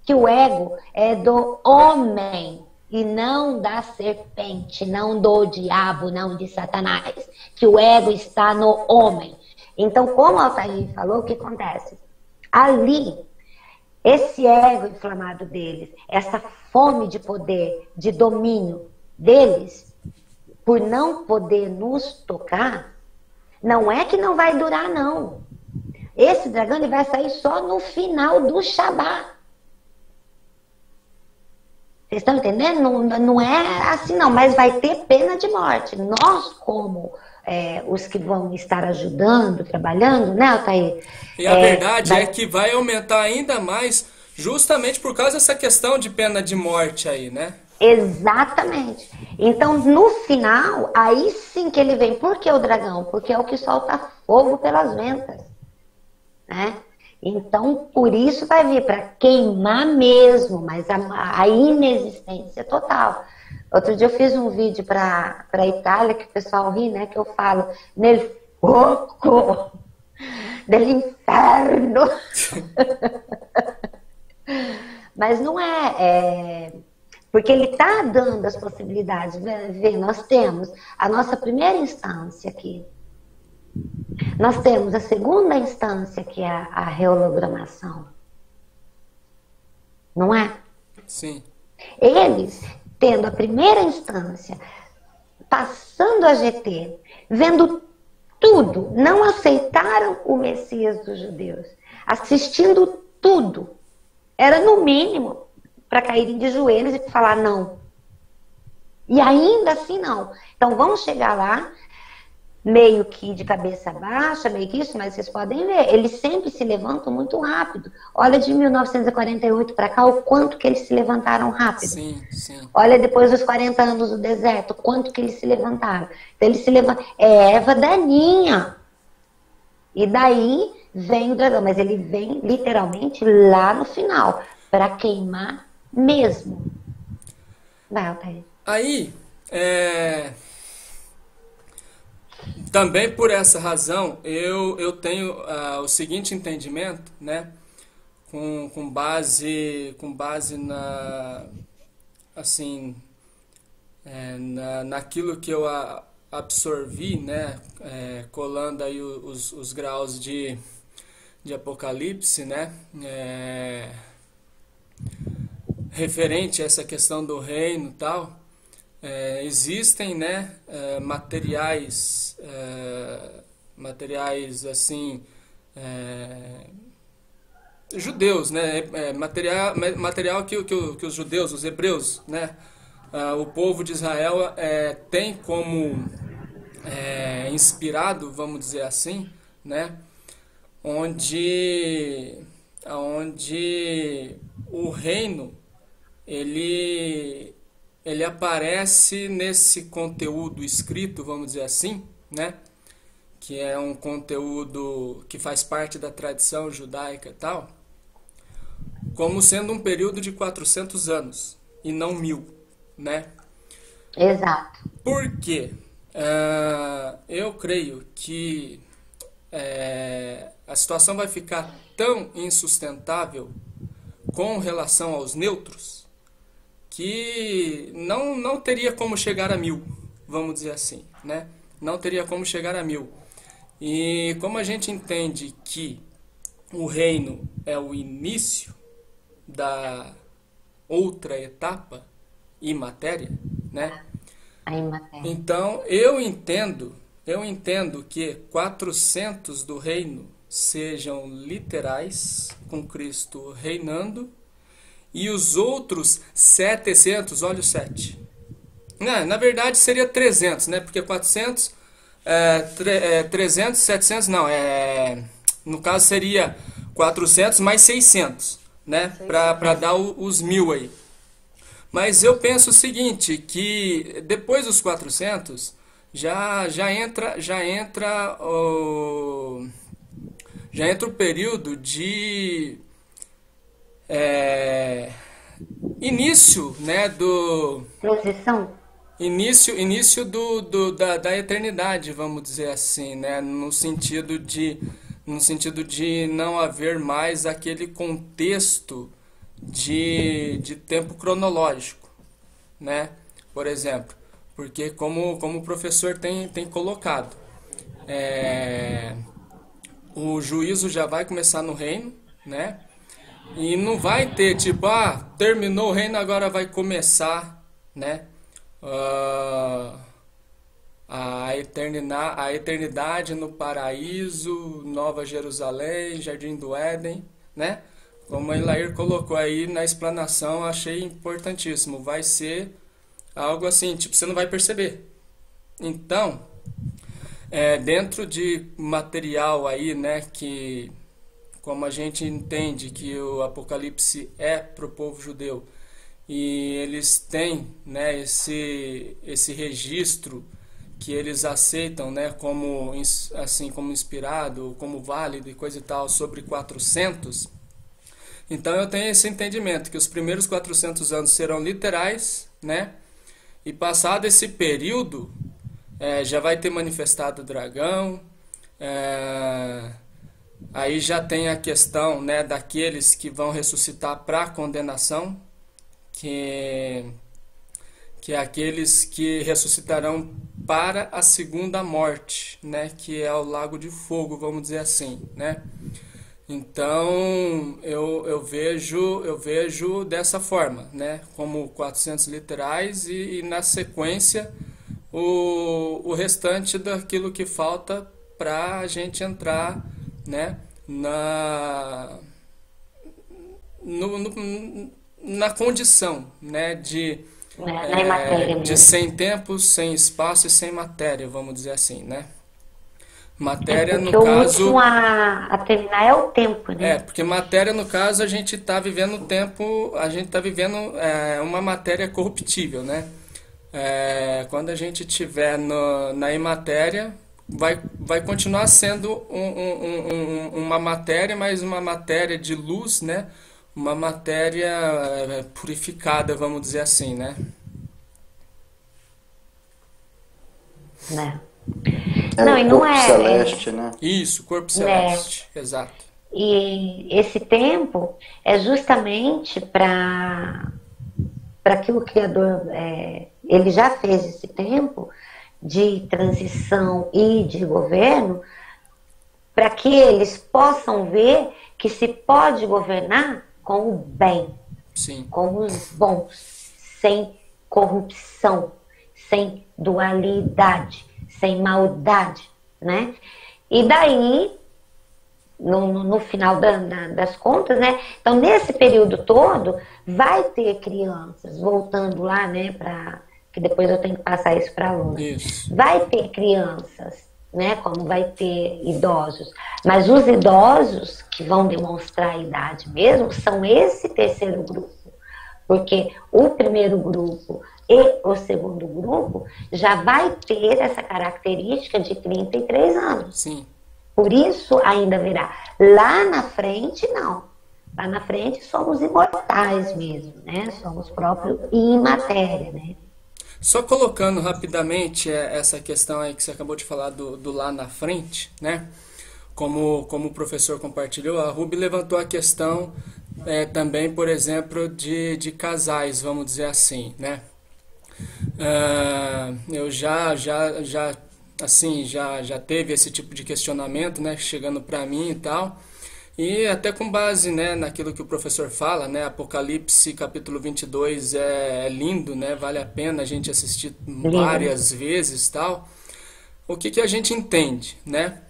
que o ego é do homem, e não da serpente, não do diabo, não de Satanás, que o ego está no homem. Então, como o Altair falou, o que acontece? Ali, esse ego inflamado deles, essa fome de poder, de domínio deles, por não poder nos tocar, não é que não vai durar, não. Esse dragão ele vai sair só no final do Shabá. Vocês estão entendendo? Não é assim não, mas vai ter pena de morte. Nós, como os que vão estar ajudando, trabalhando, né, Altair? E a verdade é que vai aumentar ainda mais justamente por causa dessa questão de pena de morte aí, né? Exatamente. Então, no final, aí sim que ele vem. Por que o dragão? Porque é o que solta fogo pelas ventas, né? Então, por isso vai vir para queimar mesmo, mas a inexistência total. Outro dia eu fiz um vídeo para a Itália, que o pessoal ri, né? Que eu falo, nel fogo dell'inferno. Mas não porque ele está dando as possibilidades. Vê, nós temos a nossa primeira instância aqui. Nós temos a segunda instância, que é a rehologramação. Não é? Sim. Eles, tendo a primeira instância, passando a GT, vendo tudo, não aceitaram o Messias dos judeus, assistindo tudo. Era no mínimo para caírem de joelhos e falar não. E ainda assim não. Então vamos chegar lá, meio que de cabeça baixa, meio que isso, mas vocês podem ver, eles sempre se levantam muito rápido. Olha de 1948 para cá, o quanto que eles se levantaram rápido. Sim, sim. Olha depois dos 40 anos do deserto, o quanto que eles se levantaram. Então eles se levantam. É erva daninha. E daí vem o dragão, mas ele vem literalmente lá no final, para queimar mesmo. Vai, Altair. Aí, também por essa razão, eu tenho o seguinte entendimento, né? Com base na, assim, naquilo que eu absorvi, né? Colando aí os graus de Apocalipse, né? Referente a essa questão do reino e tal, existem, né, materiais assim, judeus, né, material que os judeus, os hebreus, né, o povo de Israel tem como inspirado, vamos dizer assim, né, onde o reino ele aparece nesse conteúdo escrito, vamos dizer assim, né? Que é um conteúdo que faz parte da tradição judaica e tal, como sendo um período de 400 anos e não 1000, né? Exato. Por quê? Eu creio que a situação vai ficar tão insustentável com relação aos neutros que não teria como chegar a 1000, vamos dizer assim, né? Não teria como chegar a 1000. E como a gente entende que o reino é o início da outra etapa, imatéria, né? A imatéria. Então eu entendo que 400 do reino sejam literais, com Cristo reinando, e os outros 700, olha o 7. Na verdade seria 300, né? Porque 400, 300, 700, não. No caso seria 400 mais 600, né? Para dar os 1000 aí. Mas eu penso o seguinte, que depois dos 400, já entra o período de início, né, transição, início da eternidade, vamos dizer assim, né, no sentido de não haver mais aquele contexto de tempo cronológico, né, por exemplo, porque como o professor tem colocado, o juízo já vai começar no reino, né? E não vai ter tipo, terminou o reino, agora vai começar, né? A eternidade no paraíso, Nova Jerusalém, Jardim do Éden, né? como a Elair colocou aí na explanação, achei importantíssimo. Vai ser algo assim, tipo, você não vai perceber. Então, dentro de material aí, né, que como a gente entende que o Apocalipse é para o povo judeu e eles têm, né, esse registro que eles aceitam, né, como assim, como inspirado, como válido e coisa e tal, sobre 400. Então eu tenho esse entendimento que os primeiros 400 anos serão literais, né? E passado esse período, já vai ter manifestado o dragão. Aí já tem a questão, né, daqueles que vão ressuscitar para a condenação, que é aqueles que ressuscitarão para a segunda morte, né, que é o lago de fogo, vamos dizer assim, né? Então eu vejo dessa forma, né, como 400 literais e na sequência o restante daquilo que falta para a gente entrar, né, na condição, né, de sem tempo, sem espaço e sem matéria, vamos dizer assim, né? Matéria, no caso... o último a terminar é o tempo, né? Porque matéria, no caso, a gente está vivendo um tempo, a gente está vivendo uma matéria corruptível, né? Quando a gente estiver na imatéria, vai continuar sendo uma matéria, mas uma matéria de luz, né? Uma matéria purificada, vamos dizer assim, né? Não, e não corpo celeste, né? Isso, corpo celeste, exato. E esse tempo é justamente para que o Criador, ele já fez esse tempo de transição e de governo, para que eles possam ver que se pode governar com o bem, sim, com os bons, sem corrupção, sem dualidade, sem maldade, né? E daí, no final das contas, né? Então, nesse período todo, vai ter crianças, voltando lá, né? Que depois eu tenho que passar isso para alunos. Vai ter crianças, né? Como vai ter idosos. Mas os idosos que vão demonstrar a idade mesmo são esse terceiro grupo. Porque o primeiro grupo e o segundo grupo já vai ter essa característica de 33 anos. Sim. Por isso ainda virá. Lá na frente, não. Lá na frente somos imortais mesmo, né? Somos próprios em matéria, né? Só colocando rapidamente essa questão aí que você acabou de falar do lá na frente, né? Como o professor compartilhou, a Ruby levantou a questão também, por exemplo, de casais, vamos dizer assim, né? Eu já teve esse tipo de questionamento, né, chegando para mim e tal, e até com base, né, naquilo que o professor fala, né, Apocalipse capítulo 22 é lindo, né, vale a pena a gente assistir várias vezes, tal. O que a gente entende, né?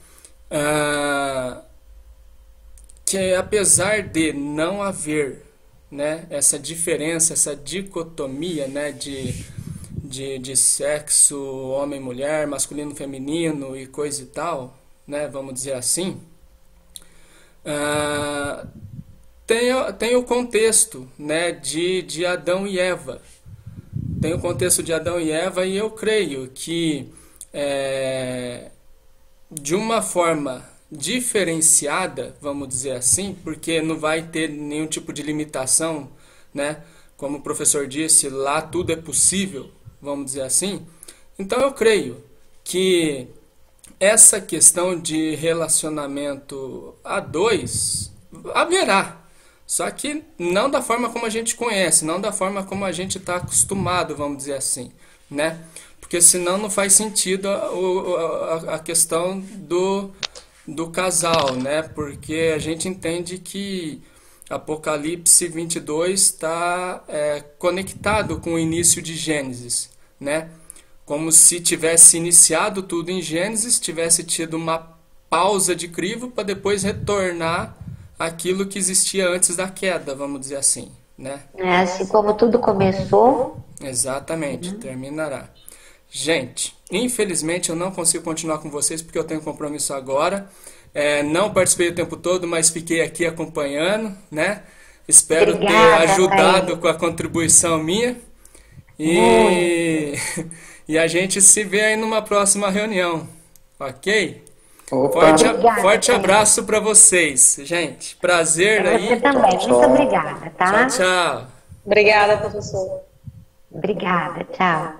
Que apesar de não haver, né, essa diferença, essa dicotomia, né, de sexo, homem, mulher, masculino, feminino e coisa e tal, né, vamos dizer assim, tem o contexto, né, de Adão e Eva. Tem o contexto de Adão e Eva, e eu creio que de uma forma diferenciada, vamos dizer assim, porque não vai ter nenhum tipo de limitação, né? Como o professor disse, lá tudo é possível, vamos dizer assim. Então eu creio que essa questão de relacionamento a dois haverá, só que não da forma como a gente conhece, não da forma como a gente está acostumado, vamos dizer assim, né? Porque senão não faz sentido a questão do casal, né? Porque a gente entende que Apocalipse 22 está conectado com o início de Gênesis, né? Como se tivesse iniciado tudo em Gênesis, tivesse tido uma pausa de crivo para depois retornar aquilo que existia antes da queda, vamos dizer assim, né? É, assim como tudo começou. Exatamente, terminará. Gente, infelizmente eu não consigo continuar com vocês porque eu tenho compromisso agora. Não participei o tempo todo, mas fiquei aqui acompanhando, né? Espero ter ajudado com a contribuição minha. E a gente se vê aí numa próxima reunião, ok? Forte abraço para vocês, gente. Prazer aí. Você também, muito obrigada, tá? Tchau, tchau. Obrigada, professor. Obrigada, tchau.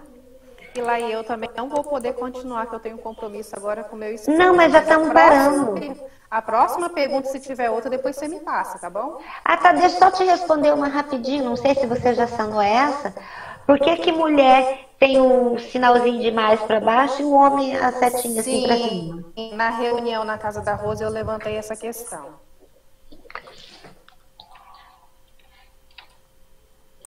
E lá eu também não vou poder continuar, que eu tenho um compromisso agora com o meu esposo. Não, mas já estamos parando. A próxima pergunta, se tiver outra, depois você me passa, tá bom? Ah, tá, deixa eu só te responder uma rapidinho, não sei se você já sanou essa. Por que mulher tem um sinalzinho de mais para baixo e o homem a setinha assim para cima? Na reunião na casa da Rosa eu levantei essa questão.